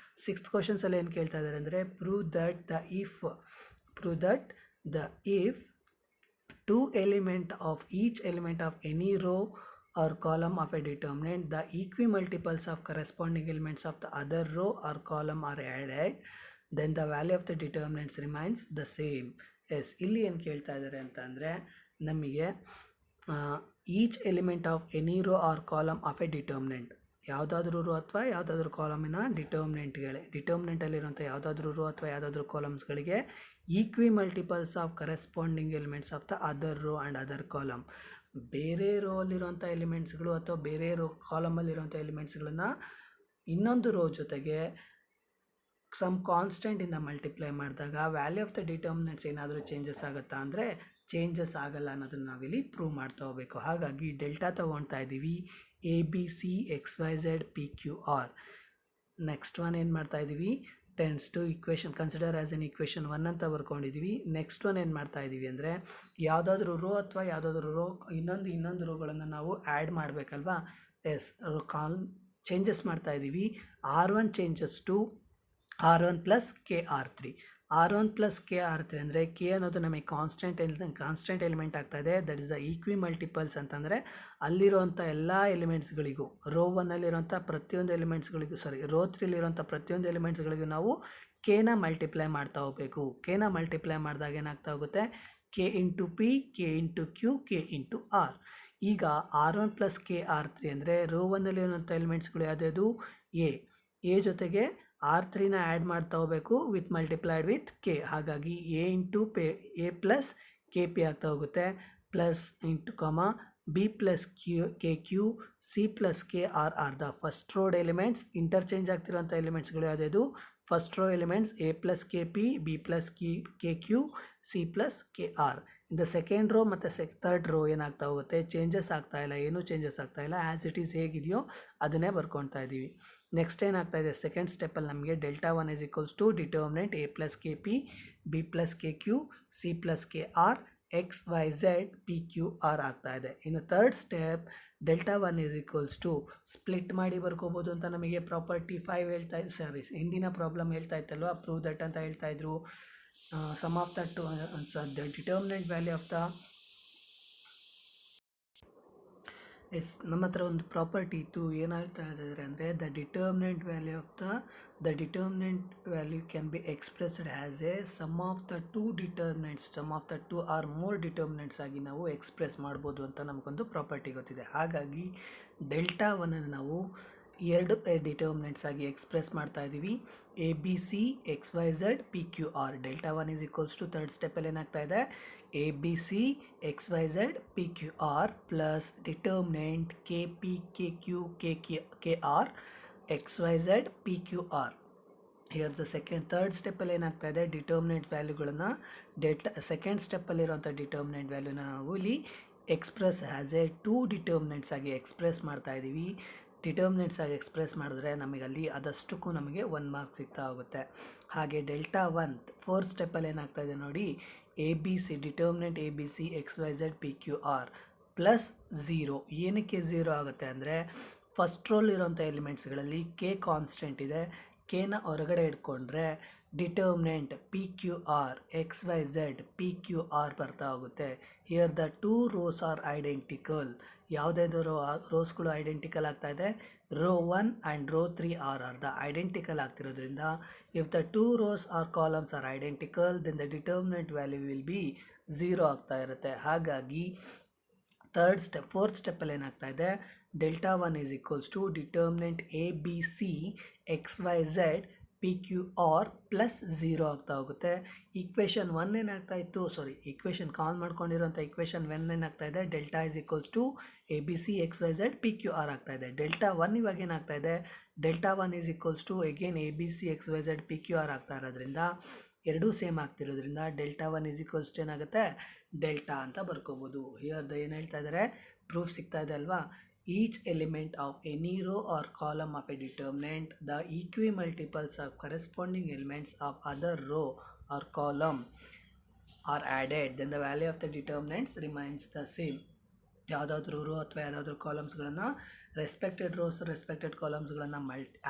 ಸಿಕ್ಸ್ತ್ ಕ್ವಶನ್ಸಲ್ಲಿ ಏನು ಕೇಳ್ತಾ ಇದ್ದಾರೆ ಅಂದರೆ, prove that the if two element of each element of any row or column of a determinant, the equimultiples of corresponding elements of the other row or column are added, then the value of the determinants remains the same. Yes, ಇಲ್ಲಿ ಏನು ಕೇಳ್ತಾ ಇದ್ದಾರೆ ಅಂತ ಅಂದರೆ, ನಮಗೆ each element of any row or column of a determinant, ಯಾವುದಾದ್ರೂ row ಅಥವಾ ಯಾವುದಾದ್ರೂ ಕಾಲಮಿನ ಡಿಟರ್ಮಿನೆಂಟಲ್ಲಿರುವಂಥ ಯಾವುದಾದ್ರೂ ರೋ ಅಥವಾ ಯಾವುದಾದ್ರೂ ಕಾಲಮ್ಸ್ಗಳಿಗೆ equimultiples of corresponding elements of the other row and other column, ಬೇರೆ ರೋ ಅಲ್ಲಿರುವಂಥ ಎಲಿಮೆಂಟ್ಸ್ಗಳು ಅಥವಾ ಬೇರೆ ರೋ ಕಾಲಮಲ್ಲಿರುವಂಥ ಎಲಿಮೆಂಟ್ಸ್ಗಳನ್ನು ಇನ್ನೊಂದು ರೋ ಜೊತೆಗೆ ಸಮ್ ಕಾನ್ಸ್ಟೆಂಟಿಂದ ಮಲ್ಟಿಪ್ಲೈ ಮಾಡಿದಾಗ ವ್ಯಾಲ್ಯೂ ಆಫ್ ದ ಡಿಟರ್ಮಿನೆಂಟ್ಸ್ ಏನಾದರೂ ಚೇಂಜಸ್ ಆಗುತ್ತಾ ಅಂದರೆ ಚೇಂಜಸ್ ಆಗಲ್ಲ ಅನ್ನೋದನ್ನು ನಾವಿಲ್ಲಿ ಪ್ರೂವ್ ಮಾಡ್ತಾ ಹೋಗಬೇಕು. ಹಾಗಾಗಿ ಡೆಲ್ಟಾ ತೊಗೊಳ್ತಾ ಇದ್ದೀವಿ, A B C X Y Z P Q R. Next one ಏನು ಮಾಡ್ತಾ ಇದ್ದೀವಿ, tends to equation consider as an equation 1 ಅಂತ ಬರ್ಕೊಂಡಿದ್ದೀವಿ. ನೆಕ್ಸ್ಟ್ ಒನ್ ಏನು ಮಾಡ್ತಾ ಇದ್ದೀವಿ ಅಂದರೆ, ಯಾವುದಾದ್ರೂ ರೋ ಅಥವಾ ಯಾವುದಾದ್ರೂ ರೋ ಇನ್ನೊಂದು ರೋಗಳನ್ನು ನಾವು ಆ್ಯಡ್ ಮಾಡಬೇಕಲ್ವಾ. ಎಸ್, ಚೇಂಜಸ್ ಮಾಡ್ತಾ ಇದ್ದೀವಿ. R1 changes to R1 plus KR3. R1 plus KR3 ಅಂದರೆ ಕೆ ಅನ್ನೋದು ನಮಗೆ ಕಾನ್ಸ್ಟೆಂಟ್ ಎಲಿಮೆಂಟ್ ಆಗ್ತಾ ಇದೆ. ದಟ್ ಇಸ್ ದ ಈಕ್ವಿ ಮಲ್ಟಿಪಲ್ಸ್ ಅಂತಂದರೆ ಅಲ್ಲಿರುವಂಥ ಎಲ್ಲ ಎಲಿಮೆಂಟ್ಸ್ಗಳಿಗೂ, ರೋ 1ಅಲ್ಲಿರುವಂಥ ಪ್ರತಿಯೊಂದು ಎಲಿಮೆಂಟ್ಸ್ಗಳಿಗೂ ರೋ 3ಲಿರುವಂಥ ಪ್ರತಿಯೊಂದು ಎಲಿಮೆಂಟ್ಸ್ಗಳಿಗೂ ನಾವು ಕೆನ ಮಲ್ಟಿಪ್ಲೈ ಮಾಡ್ತಾ ಹೋಗಬೇಕು. ಕೆನ ಮಲ್ಟಿಪ್ಲೈ ಮಾಡಿದಾಗ ಏನಾಗ್ತಾ ಹೋಗುತ್ತೆ, K into P, K into Q, K into R. ಈಗ R1 ಪ್ಲಸ್ KR3 ಅಂದರೆ ರೋ 1ಅಲ್ಲಿರುವಂಥ ಎಲಿಮೆಂಟ್ಸ್ಗಳು ಯಾವುದ್ಯಾವುದು, ಎ ಜೊತೆಗೆ R3ನ ಆ್ಯಡ್ ಮಾಡ್ತಾ ಹೋಗಬೇಕು ವಿತ್ ಮಲ್ಟಿಪ್ಲೈಡ್ ವಿತ್ ಕೆ. ಹಾಗಾಗಿ ಎ ಪ್ಲಸ್ ಕೆ ಪಿ ಆಗ್ತಾ ಹೋಗುತ್ತೆ, plus into b plus K Q, C plus K r R the first row elements. Interchange ಆಗ್ತಿರೋಂಥ ಎಲಿಮೆಂಟ್ಸ್ಗಳು ಯಾವುದ್ಯಾವುದು, first row elements a plus K P, B plus K Q, C plus K r. ಇಂದ second row ಮತ್ತು third row ಏನಾಗ್ತಾ ಹೋಗುತ್ತೆ, changes ಆಗ್ತಾ ಇಲ್ಲ, ಏನೂ ಚೇಂಜಸ್ ಆಗ್ತಾ ಇಲ್ಲ, ಆ್ಯಸ್ ಇಟ್ ಈಸ್ ಹೇಗಿದೆಯೋ ಅದನ್ನೇ ಬರ್ಕೊಳ್ತಾ ಇದ್ದೀವಿ. ನೆಕ್ಸ್ಟ್ ಏನಾಗ್ತಾ ಇದೆ, ಸೆಕೆಂಡ್ ಸ್ಟೆಪ್ಪಲ್ಲಿ ನಮಗೆ delta 1 is equals to determinant A plus K P, B plus K Q, C plus K R, X Y Z P Q R ಆಗ್ತಾ ಇದೆ. ಇನ್ನು third step delta 1 is equals to split ಮಾಡಿ ಬರ್ಕೋಬೋದು ಅಂತ ನಮಗೆ property 5 ಹಿಂದಿನ problem ಹೇಳ್ತಾ ಇತ್ತಲ್ವ, prove that ಅಂತ ಹೇಳ್ತಾ ಇದ್ರು. Sum of the determinant value of the ನಮ್ಮ ಹತ್ರ ಒಂದು ಪ್ರಾಪರ್ಟಿ ಇತ್ತು. ಏನಾಗ್ತಾ ಇದ್ದಾರೆ ಅಂದರೆ, the determinant value can be expressed as a sum of the two determinants, sum of the two or more determinants ಆಗಿ ನಾವು ಎಕ್ಸ್ಪ್ರೆಸ್ ಮಾಡ್ಬೋದು ಅಂತ ನಮಗೊಂದು ಪ್ರಾಪರ್ಟಿ ಗೊತ್ತಿದೆ. ಹಾಗಾಗಿ ಡೆಲ್ಟಾ 1 ನಾವು 2 ಡಿಟರ್ಮಿನೆಂಟ್ಸ್ ಆಗಿ ಎಕ್ಸ್ಪ್ರೆಸ್ ಮಾಡ್ತಾ ಇದ್ದೀವಿ, A B C X Y Z P Q r. Delta 1 is equals to third ಸ್ಟೆಪ್ಪಲ್ಲಿ ಏನಾಗ್ತಾ ಇದೆ, a B C X Y Z P Q R plus determinant k p k q k R X Y Z P Q r. Here the third ಸ್ಟೆಪ್ಪಲ್ಲಿ ಏನಾಗ್ತಾ ಇದೆ, determinant ವ್ಯಾಲ್ಯೂಗಳನ್ನು second ಸ್ಟೆಪ್ಪಲ್ಲಿರುವಂಥ determinant ವ್ಯಾಲ್ಯೂನ ನಾವು ಇಲ್ಲಿ express as A two determinants ಆಗಿ express ಮಾಡ್ತಾ ಇದ್ದೀವಿ. Determinants ಆಗಿ ಎಕ್ಸ್ಪ್ರೆಸ್ ಮಾಡಿದ್ರೆ ನಮಗೆ ಅಲ್ಲಿ ಅದಷ್ಟಕ್ಕೂ ನಮಗೆ 1 ಮಾರ್ಕ್ ಸಿಗ್ತಾ ಹೋಗುತ್ತೆ. ಹಾಗೆ ಡೆಲ್ಟಾ 1 ಫೋರ್ತ್ ಸ್ಟೆಪ್ಪಲ್ಲಿ ಏನಾಗ್ತಾ ಇದೆ ನೋಡಿ, A B C determinant A B C X Y Z P Q R plus zero. ಏನಕ್ಕೆ ಝೀರೋ ಆಗುತ್ತೆ ಅಂದರೆ ಫಸ್ಟ್ ರೋಲ್ ಇರೋಂಥ ಎಲಿಮೆಂಟ್ಸ್ಗಳಲ್ಲಿ ಕೆ ಕಾನ್ಸ್ಟೆಂಟ್ ಇದೆ, ಕೆನ ಹೊರಗಡೆ ಇಟ್ಕೊಂಡ್ರೆ determinant p Q r X Y Z P Q r ಬರ್ತಾ ಹೋಗುತ್ತೆ. Here the two rows are identical. ಯಾವುದಾದ್ರು ರೋಸ್ಗಳು ಐಡೆಂಟಿಕಲ್ ಆಗ್ತಾ ಇದೆ, row 1 and row 3 are the identical ಆಗ್ತಿರೋದ್ರಿಂದ if the two rows or columns are identical then the determinant value will be zero ಆಗ್ತಾ ಇರುತ್ತೆ. ಹಾಗಾಗಿ ಫೋರ್ತ್ ಸ್ಟೆಪ್ಪಲ್ಲಿ ಏನಾಗ್ತಾ ಇದೆ, delta 1 is equals to determinant A B C X Y Z P Q R plus zero ಆಗ್ತಾ ಹೋಗುತ್ತೆ. Equation 1 ಏನಾಗ್ತಾ ಇತ್ತು, ಈಕ್ವೇಷನ್ ಕಾಲ್ ಮಾಡ್ಕೊಂಡಿರೋಂಥ ಈಕ್ವೇಷನ್ 1 ಏನಾಗ್ತಾ ಇದೆ, delta is equals to a B C X Y Z P Q R ಆಗ್ತಾ ಇದೆ. Delta 1 ಇವಾಗ ಏನಾಗ್ತಾ ಇದೆ, delta 1 is equals to again a B C X Y Z P Q R ಆಗ್ತಾ ಇರೋದ್ರಿಂದ ಎರಡೂ ಸೇಮ್ ಆಗ್ತಿರೋದ್ರಿಂದ ಡೆಲ್ಟಾ 1 ಈಸ್ ಈಕ್ವಲ್ಸ್ ಟು ಏನಾಗುತ್ತೆ, ಡೆಲ್ಟಾ ಅಂತ ಬರ್ಕೋಬೋದು. ಹಿಯರ್ ಏನು ಹೇಳ್ತಾ ಇದ್ದಾರೆ, ಪ್ರೂಫ್ ಸಿಗ್ತಾ ಇದೆ ಅಲ್ವಾ. Each element of any row or column of a determinant the equimultiples of corresponding elements of other row or column are added then the value of the determinants remains the same. ಯಾವುದಾದ್ರೂ row ಅಥವಾ ಯಾವುದಾದ್ರೂ ಕಾಲಮ್ಸ್ಗಳನ್ನು respected rows respected ಕಾಲಮ್ಸ್ಗಳನ್ನು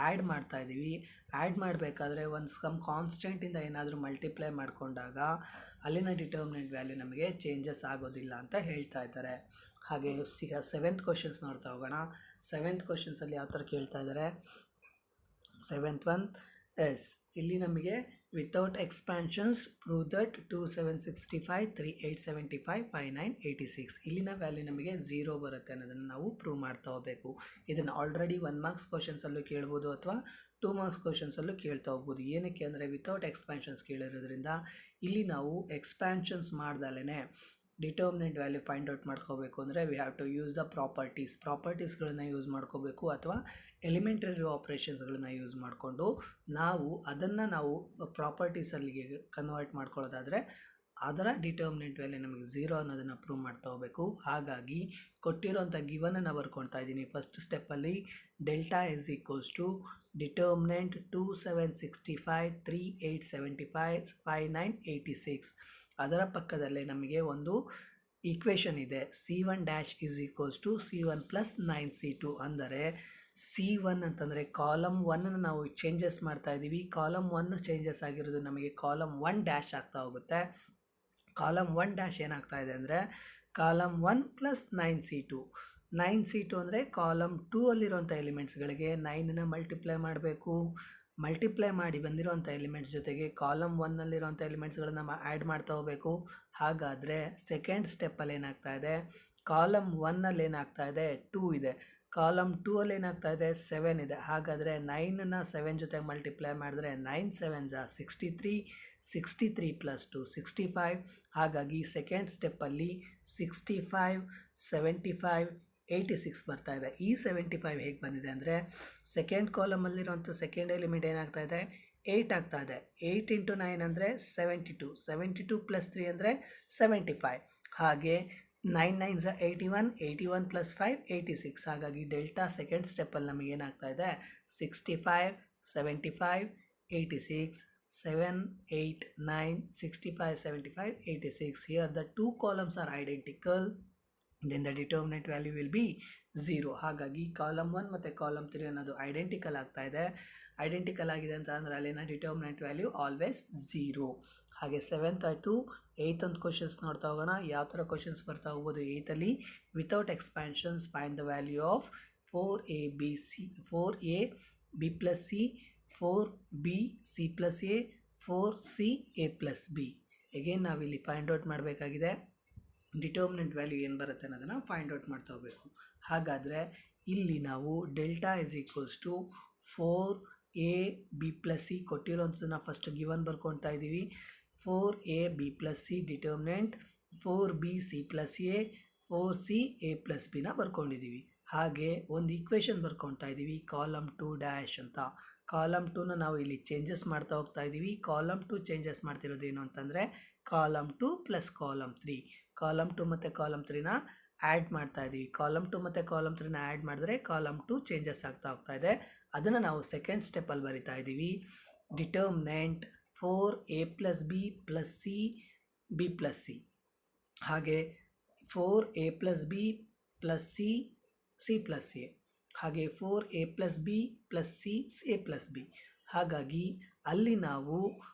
add ಮಾಡ್ತಾ ಇದ್ದೀವಿ. Add ಮಾಡಬೇಕಾದ್ರೆ some ಕಾನ್ಸ್ಟೆಂಟಿಂದ ಏನಾದರೂ multiply ಮಾಡಿಕೊಂಡಾಗ ಅಲ್ಲಿನ ಡಿಟರ್ಮಿನೆಂಟ್ ವ್ಯಾಲ್ಯೂ ನಮಗೆ ಚೇಂಜಸ್ ಆಗೋದಿಲ್ಲ ಅಂತ ಹೇಳ್ತಾ ಇದ್ದಾರೆ. ಹಾಗೆ ಸೆವೆಂತ್ ಕ್ವಶನ್ಸ್ ನೋಡ್ತಾ ಹೋಗೋಣ. ಸೆವೆಂತ್ ಕ್ವಶನ್ಸಲ್ಲಿ ಯಾವ ಥರ ಕೇಳ್ತಾ ಇದ್ದಾರೆ, ಸೆವೆಂತ್ ಒನ್ ಇಲ್ಲಿ ನಮಗೆ ವಿತೌಟ್ ಎಕ್ಸ್ಪ್ಯಾನ್ಷನ್ಸ್ ಪ್ರೂವ್ ದಟ್ 2765 3875 5986 ಇಲ್ಲಿನ ವ್ಯಾಲ್ಯೂ ನಮಗೆ ಝೀರೋ ಬರುತ್ತೆ ಅನ್ನೋದನ್ನು ನಾವು ಪ್ರೂವ್ ಮಾಡ್ತಾ ಹೋಗಬೇಕು. ಇದನ್ನು ಆಲ್ರೆಡಿ 1 ಮಾರ್ಕ್ಸ್ ಕ್ವಶನ್ಸಲ್ಲೂ ಕೇಳ್ಬೋದು ಅಥವಾ 2 ಮಾರ್ಕ್ಸ್ ಕ್ವಶನ್ಸಲ್ಲೂ ಕೇಳ್ತಾ ಹೋಗ್ಬೋದು. ಏನಕ್ಕೆ ಅಂದರೆ ವಿತೌಟ್ ಎಕ್ಸ್ಪ್ಯಾನ್ಷನ್ಸ್ ಕೇಳಿರೋದ್ರಿಂದ ಇಲ್ಲಿ ನಾವು ಎಕ್ಸ್ಪ್ಯಾನ್ಷನ್ಸ್ ಮಾಡ್ದಲೇ ಡಿಟರ್ಮಿನೆಂಟ್ ವ್ಯಾಲ್ಯೂ ಫೈಂಡ್ ಔಟ್ ಮಾಡ್ಕೋಬೇಕು ಅಂದರೆ we have to use the ಪ್ರಾಪರ್ಟೀಸ್ಗಳನ್ನ ಯೂಸ್ ಮಾಡ್ಕೋಬೇಕು ಅಥವಾ ಎಲಿಮೆಂಟರಿ ಆಪ್ರೇಷನ್ಸ್ಗಳನ್ನ ಯೂಸ್ ಮಾಡಿಕೊಂಡು ನಾವು ಪ್ರಾಪರ್ಟೀಸಲ್ಲಿಗೆ ಕನ್ವರ್ಟ್ ಮಾಡ್ಕೊಳ್ಳೋದಾದರೆ ಅದರ ಡಿಟರ್ಮಿನೆಂಟ್ ವ್ಯಾಲ್ಯೂ ನಮಗೆ ಝೀರೋ ಅನ್ನೋದನ್ನು ಪ್ರೂವ್ ಮಾಡ್ತಾ ಹೋಗಬೇಕು. ಹಾಗಾಗಿ ಕೊಟ್ಟಿರೋಂಥ ಗಿವನನ್ನು ಬರ್ಕೊಳ್ತಾ ಇದ್ದೀನಿ. ಫಸ್ಟ್ ಸ್ಟೆಪ್ಪಲ್ಲಿ delta is equals to determinant 2765 3875 5986. ಅದರ ಪಕ್ಕದಲ್ಲೇ ನಮಗೆ ಒಂದು ಈಕ್ವೇಷನ್ ಇದೆ, C1 dash is equals to C1 plus 9C2. ಅಂದರೆ C1 ಅಂತಂದರೆ ಕಾಲಮ್ 1 ನಾವು ಚೇಂಜಸ್ ಮಾಡ್ತಾ ಇದ್ದೀವಿ. ಕಾಲಮ್ 1 ಚೇಂಜಸ್ ಆಗಿರೋದು ನಮಗೆ ಕಾಲಮ್ 1 ಡ್ಯಾಶ್ ಆಗ್ತಾ ಹೋಗುತ್ತೆ. ಕಾಲಮ್ 1 ಡ್ಯಾಶ್ ಏನಾಗ್ತಾ ಇದೆ ಅಂದರೆ ಕಾಲಮ್ 1 ಪ್ಲಸ್ 9C2. 9C2 ಅಂದರೆ ಕಾಲಮ್ 2 ಅಲ್ಲಿರುವಂಥ ಎಲಿಮೆಂಟ್ಸ್ಗಳಿಗೆ 9ನ ಮಲ್ಟಿಪ್ಲೈ ಮಾಡಬೇಕು. ಮಲ್ಟಿಪ್ಲೈ ಮಾಡಿ ಬಂದಿರೋಂಥ ಎಲಿಮೆಂಟ್ಸ್ ಜೊತೆಗೆ ಕಾಲಮ್ 1ನಲ್ಲಿರೋಂಥ ಎಲಿಮೆಂಟ್ಸ್ಗಳನ್ನು ಆ್ಯಡ್ ಮಾಡ್ತಾ ಹೋಗಬೇಕು. ಹಾಗಾದರೆ ಸೆಕೆಂಡ್ ಸ್ಟೆಪ್ಪಲ್ಲಿ ಏನಾಗ್ತಾ ಇದೆ, ಕಾಲಮ್ 1ನಲ್ಲಿ ಏನಾಗ್ತಾ ಇದೆ 2 ಇದೆ, ಕಾಲಮ್ 2ಅಲ್ಲಿ ಏನಾಗ್ತಾ ಇದೆ 7 ಇದೆ. ಹಾಗಾದರೆ 9ನ 7 ಜೊತೆ ಮಲ್ಟಿಪ್ಲೈ ಮಾಡಿದ್ರೆ 9 7 63, 63 ಪ್ಲಸ್ 2 65. ಹಾಗಾಗಿ ಸೆಕೆಂಡ್ ಸ್ಟೆಪ್ಪಲ್ಲಿ 65 75 86 ಬರ್ತಾ ಇದೆ. ಈ 75 ಹೇಗೆ ಬಂದಿದೆ ಅಂದರೆ ಸೆಕೆಂಡ್ ಕಾಲಮಲ್ಲಿರುವಂಥ ಸೆಕೆಂಡ್ ಎಲಿಮೆಂಟ್ ಏನಾಗ್ತಾ ಇದೆ 8 ಆಗ್ತಾ ಇದೆ. 8 ಇಂಟು 9 ಅಂದರೆ 72, 72 ಪ್ಲಸ್ 3 ಅಂದರೆ 75. ಹಾಗೆ 9 9 81, 81 ಪ್ಲಸ್ 5 86. ಹಾಗಾಗಿ ಡೆಲ್ಟಾ ಸೆಕೆಂಡ್ ಸ್ಟೆಪ್ಪಲ್ಲಿ ನಮಗೆ ಏನಾಗ್ತಾ ಇದೆ 65 75 86 7 8 9 65 75 86. Here the two columns are identical, then the determinant value will be 0. ಹಾಗಾಗಿ ಕಾಲಮ್ 1 ಮತ್ತು ಕಾಲಮ್ 3 ಅನ್ನೋದು ಐಡೆಂಟಿಕಲ್ ಆಗ್ತಾ ಇದೆ. ಐಡೆಂಟಿಕಲ್ ಆಗಿದೆ ಅಂತ ಅಂದರೆ ಅಲ್ಲಿನ ಡಿಟರ್ಮಿನೆಂಟ್ ವ್ಯಾಲ್ಯೂ ಆಲ್ವೇಸ್ 0. ಹಾಗೆ 7th ಆಯಿತು. 8th ಒಂದು ಕ್ವಶನ್ಸ್ ನೋಡ್ತಾ ಹೋಗೋಣ. ಯಾವ ಥರ ಕ್ವಶನ್ಸ್ ಬರ್ತಾ ಹೋಗ್ಬೋದು 8th without expansions find the value of 4a b plus c 4b c plus a 4c a plus b. Again ನಾವಿಲ್ಲಿ ಫೈಂಡ್ ಔಟ್ ಮಾಡಬೇಕಾಗಿದೆ ಡಿಟರ್ಮಿನೆಂಟ್ ವ್ಯಾಲ್ಯೂ ಏನು ಬರುತ್ತೆ ಅನ್ನೋದನ್ನು ಫೈಂಡ್ ಔಟ್ ಮಾಡ್ತಾ ಹೋಗಬೇಕು. ಹಾಗಾದರೆ ಇಲ್ಲಿ ನಾವು delta is equals to 4ab plus c ಕೊಟ್ಟಿರೋಂಥದ್ದನ್ನು ಫಸ್ಟ್ ಗಿವನ್ ಬರ್ಕೊಳ್ತಾ ಇದ್ದೀವಿ. 4ab plus c determinant 4bc plus a 4c a plus ಬಿನ ಬರ್ಕೊಂಡಿದ್ದೀವಿ. ಹಾಗೆ ಒಂದು ಈಕ್ವೇಷನ್ ಬರ್ಕೊಳ್ತಾ ಇದ್ದೀವಿ ಕಾಲಮ್ 2 ಡ್ಯಾಶ್ ಅಂತ. ಕಾಲಮ್ 2ನ ನಾವು ಇಲ್ಲಿ ಚೇಂಜಸ್ ಮಾಡ್ತಾ ಹೋಗ್ತಾ ಇದ್ದೀವಿ. ಕಾಲಮ್ 2 ಚೇಂಜಸ್ ಮಾಡ್ತಿರೋದು ಏನು ಅಂತಂದರೆ ಕಾಲಮ್ 2 ಪ್ಲಸ್ ಕಾಲಮ್ 3. ಕಾಲಮ್ 2 ಮತ್ತು ಕಾಲಮ್ 3ನ ಆ್ಯಡ್ ಮಾಡ್ತಾ ಇದ್ದೀವಿ. ಕಾಲಮ್ 2 ಮತ್ತು ಕಾಲಮ್ 3ನ ಆ್ಯಡ್ ಮಾಡಿದ್ರೆ ಕಾಲಮ್ 2 ಚೇಂಜಸ್ ಆಗ್ತಾ ಹೋಗ್ತಾ ಇದೆ. ಅದನ್ನು ನಾವು ಸೆಕೆಂಡ್ ಸ್ಟೆಪ್ಪಲ್ಲಿ ಬರಿತಾ ಇದ್ದೀವಿ. Determinant 4a plus b plus c b plus C. ಹಾಗೆ 4a plus b plus c plus A, ಹಾಗೆ 4a plus b plus a plus B. ಹಾಗಾಗಿ ಅಲ್ಲಿ ನಾವು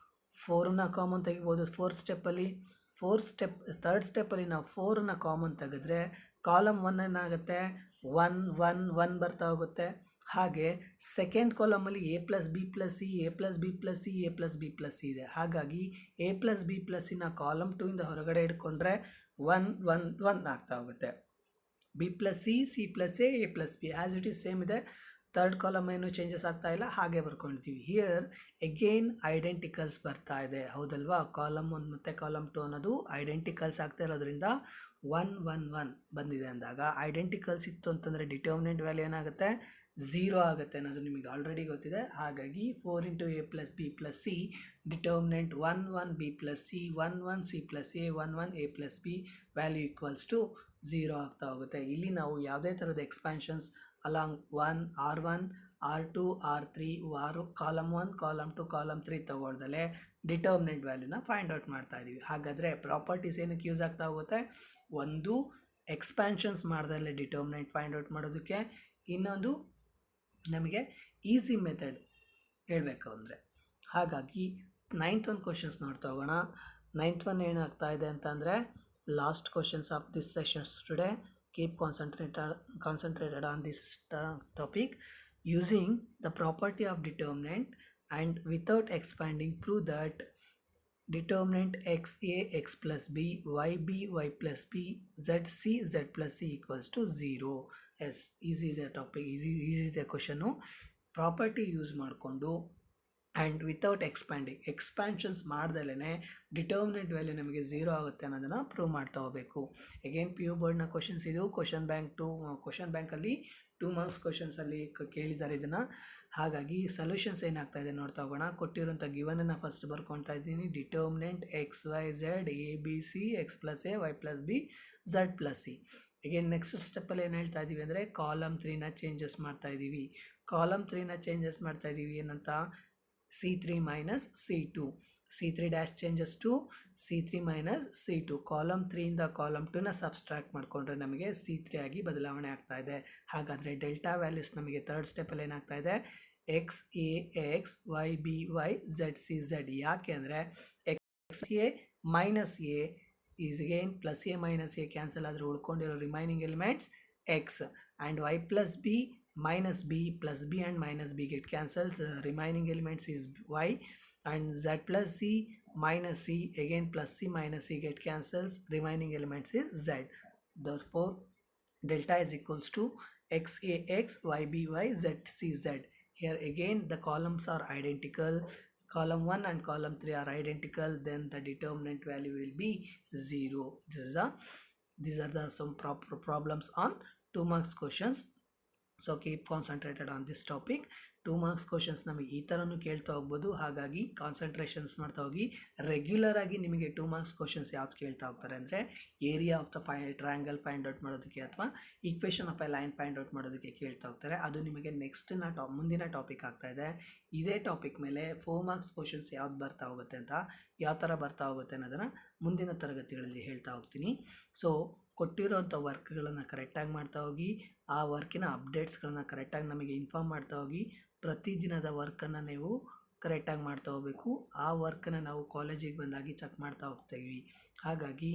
4ನ ಕಾಮನ್ ತೆಗಿಬೋದು ಥರ್ಡ್ ಸ್ಟೆಪ್ಪಲ್ಲಿ ನಾವು 4ನ ಕಾಮನ್ ತೆಗೆದ್ರೆ ಕಾಲಮ್ 1 ಏನಾಗುತ್ತೆ 1 ಬರ್ತಾ ಹೋಗುತ್ತೆ. ಹಾಗೆ ಸೆಕೆಂಡ್ ಕಾಲಮಲ್ಲಿ a plus b plus c a plus b plus c a plus b plus c ಇದೆ. ಹಾಗಾಗಿ ಎ ಪ್ಲಸ್ ಬಿ ಪ್ಲಸ್ ಸಿನ ಕಾಲಮ್ 2ಇಂದ ಹೊರಗಡೆ ಇಟ್ಕೊಂಡ್ರೆ 1 ಆಗ್ತಾ ಹೋಗುತ್ತೆ. B plus c plus a plus b as it is same ಇದೆ. Third column ಏನು ಚೇಂಜಸ್ ಆಗ್ತಾ ಇಲ್ಲ, ಹಾಗೆ ಬರ್ಕೊಳ್ತೀವಿ. ಹಿಯರ್ ಅಗೇನ್ ಐಡೆಂಟಿಕಲ್ಸ್ ಬರ್ತಾ ಇದೆ, ಹೌದಲ್ವಾ? ಕಾಲಮ್ 1 ಮತ್ತು ಕಾಲಮ್ 2 ಅನ್ನೋದು ಐಡೆಂಟಿಕಲ್ಸ್ ಆಗ್ತಾ ಇರೋದ್ರಿಂದ 1 ಬಂದಿದೆ ಅಂದಾಗ ಐಡೆಂಟಿಕಲ್ಸ್ ಇತ್ತು ಅಂತಂದರೆ ಡಿಟರ್ಮಿನೆಂಟ್ ವ್ಯಾಲ್ಯೂ ಏನಾಗುತ್ತೆ 0 ಆಗುತ್ತೆ ಅನ್ನೋದು ನಿಮಗೆ ಆಲ್ರೆಡಿ ಗೊತ್ತಿದೆ. ಹಾಗಾಗಿ 4 into a plus b plus c determinant 1 b plus c 1 c plus a 1 a plus b value equals to 0 ಆಗ್ತಾ ಹೋಗುತ್ತೆ. ಇಲ್ಲಿ ನಾವು ಯಾವುದೇ ಥರದ expansions along R1 R2 R3 column 1 column 2 column 3 ತಗೊಳ್ದಲೆ ಡಿಟರ್ಮಿನೆಂಟ್ ವ್ಯಾಲ್ಯೂನ ಫೈಂಡ್ ಔಟ್ ಮಾಡ್ತಾ ಇದ್ದೀವಿ. ಹಾಗಾದರೆ ಪ್ರಾಪರ್ಟೀಸ್ ಏನಕ್ಕೆ ಯೂಸ್ ಆಗ್ತಾ ಹೋಗುತ್ತೆ? ಒಂದು ಎಕ್ಸ್ಪ್ಯಾನ್ಷನ್ಸ್ ಮಾಡ್ದಲ್ಲೇ ಡಿಟರ್ಮಿನೆಂಟ್ ಫೈಂಡ್ ಔಟ್ ಮಾಡೋದಕ್ಕೆ, ಇನ್ನೊಂದು ನಮಗೆ ಈಸಿ ಮೆಥಡ್ ಹೇಳಬೇಕು ಅಂದರೆ. ಹಾಗಾಗಿ 9th ಒಂದು ಕ್ವಶನ್ಸ್ ನೋಡ್ತಾ ಹೋಗೋಣ. 9th one ಏನಾಗ್ತಾ ಇದೆ ಅಂತಂದರೆ last questions of this sessions today. Keep concentrated on this topic. Using the property of determinant and without expanding, prove that determinant xa x plus b yb y plus b z plus c equals to 0. Yes, easy the topic, easy the question. Property use ಮಾಡಿಕೊಂಡು and without expansions ಮಾಡ್ದಲೇ determinant value ನಮಗೆ 0 ಆಗುತ್ತೆ ಅನ್ನೋದನ್ನು prove ಮಾಡ್ತಾ ಹೋಗಬೇಕು. Again P U ಬೋರ್ಡ್ನ questions ಇದು. Question ಬ್ಯಾಂಕಲ್ಲಿ 2 ಮಾರ್ಕ್ಸ್ ಕ್ವಶನ್ಸಲ್ಲಿ ಕೇಳಿದ್ದಾರೆ ಇದನ್ನು. ಹಾಗಾಗಿ ಸೊಲ್ಯೂಷನ್ಸ್ ಏನಾಗ್ತಾ ಇದೆ ನೋಡ್ತಾ ಹೋಗೋಣ. ಕೊಟ್ಟಿರೋಂಥ ಗಿವನನ್ನು ಫಸ್ಟ್ ಬರ್ಕೊಳ್ತಾ ಇದ್ದೀನಿ. Determinant X Y Z A B C x plus a y plus b Z plus c. Again next ಸ್ಟೆಪ್ಪಲ್ಲಿ ಏನು ಹೇಳ್ತಾ ಇದ್ದೀವಿ ಅಂದರೆ ಕಾಲಮ್ 3ನ ಚೇಂಜಸ್ ಮಾಡ್ತಾ ಇದ್ದೀವಿ. ಏನಂತ C3 minus C2. C3 dash changes to C3 minus C2. Column 3ಇಂದ column 2ನ ಸಬ್ಸ್ಟ್ರಾಕ್ಟ್ ಮಾಡಿಕೊಂಡ್ರೆ ನಮಗೆ C3 ಆಗಿ ಬದಲಾವಣೆ ಆಗ್ತಾ ಇದೆ. ಹಾಗಾದರೆ ಡೆಲ್ಟಾ ವ್ಯಾಲ್ಯೂಸ್ ನಮಗೆ ಥರ್ಡ್ ಸ್ಟೆಪ್ಪಲ್ಲಿ ಏನಾಗ್ತಾ ಇದೆ x a x y b y z c z. ಯಾಕೆ ಅಂದರೆ x a minus a is again plus a minus a cancel ಆದರೆ ಉಳ್ಕೊಂಡಿರೋ remaining elements x and y plus b minus b plus b and minus b get cancels, remaining elements is y, and z plus c minus c again plus c minus c get cancels, remaining elements is z. Therefore delta is equals to x a x y b y z c z. Here again the columns are identical, column 1 and column 3 are identical, then the determinant value will be 0. These are the some problems on 2 marks questions. So keep concentrated on this topic. 2 marks questions ನಮಗೆ ಈ ಥರನೂ ಕೇಳ್ತಾ ಹೋಗ್ಬೋದು. ಹಾಗಾಗಿ concentrations ಮಾಡ್ತಾ ಹೋಗಿ. Regular ಆಗಿ ನಿಮಗೆ 2 ಮಾರ್ಕ್ಸ್ ಕ್ವಶನ್ಸ್ ಯಾವ್ದು ಕೇಳ್ತಾ ಹೋಗ್ತಾರೆ ಅಂದರೆ area of the triangle find out ಮಾಡೋದಕ್ಕೆ ಅಥವಾ equation of A line find out ಮಾಡೋದಕ್ಕೆ ಕೇಳ್ತಾ ಹೋಗ್ತಾರೆ. ಅದು ನಿಮಗೆ ಮುಂದಿನ ಟಾಪಿಕ್ ಆಗ್ತಾ ಇದೆ. ಇದೇ ಟಾಪಿಕ್ ಮೇಲೆ 4 ಮಾರ್ಕ್ಸ್ ಕ್ವಶನ್ಸ್ ಯಾವ್ದು ಬರ್ತಾ ಹೋಗುತ್ತೆ ಅಂತ, ಯಾವ ಥರ ಬರ್ತಾ ಹೋಗುತ್ತೆ ಅನ್ನೋದನ್ನು ಮುಂದಿನ ತರಗತಿಗಳಲ್ಲಿ ಹೇಳ್ತಾ ಹೋಗ್ತೀನಿ. ಸೊ ಕೊಟ್ಟಿರೋಂಥ ವರ್ಕ್ಗಳನ್ನು ಕರೆಕ್ಟಾಗಿ ಮಾಡ್ತಾ ಹೋಗಿ, ಆ ವರ್ಕಿನ ಅಪ್ಡೇಟ್ಸ್ಗಳನ್ನ ಕರೆಕ್ಟಾಗಿ ನಮಗೆ ಇನ್ಫಾರ್ಮ್ ಮಾಡ್ತಾ ಹೋಗಿ. ಪ್ರತಿದಿನದ ವರ್ಕನ್ನು ನೀವು ಕರೆಕ್ಟಾಗಿ ಮಾಡ್ತಾ ಹೋಗಬೇಕು. ಆ ವರ್ಕನ್ನು ನಾವು ಕಾಲೇಜಿಗೆ ಬಂದಾಗಿ ಚೆಕ್ ಮಾಡ್ತಾ ಹೋಗ್ತೀವಿ. ಹಾಗಾಗಿ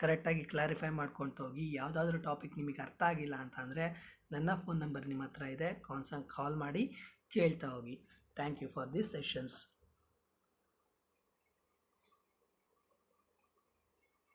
ಕರೆಕ್ಟಾಗಿ ಕ್ಲಾರಿಫೈ ಮಾಡ್ಕೊಳ್ತಾ ಹೋಗಿ. ಯಾವುದಾದ್ರೂ ಟಾಪಿಕ್ ನಿಮಗೆ ಅರ್ಥ ಆಗಿಲ್ಲ ಅಂತ ಅಂದರೆ ನನ್ನ ಫೋನ್ ನಂಬರ್ ನಿಮ್ಮ ಹತ್ರ ಇದೆ, ಕಾಲ್ ಮಾಡಿ ಕೇಳ್ತಾ ಹೋಗಿ. Thank you for this sessions.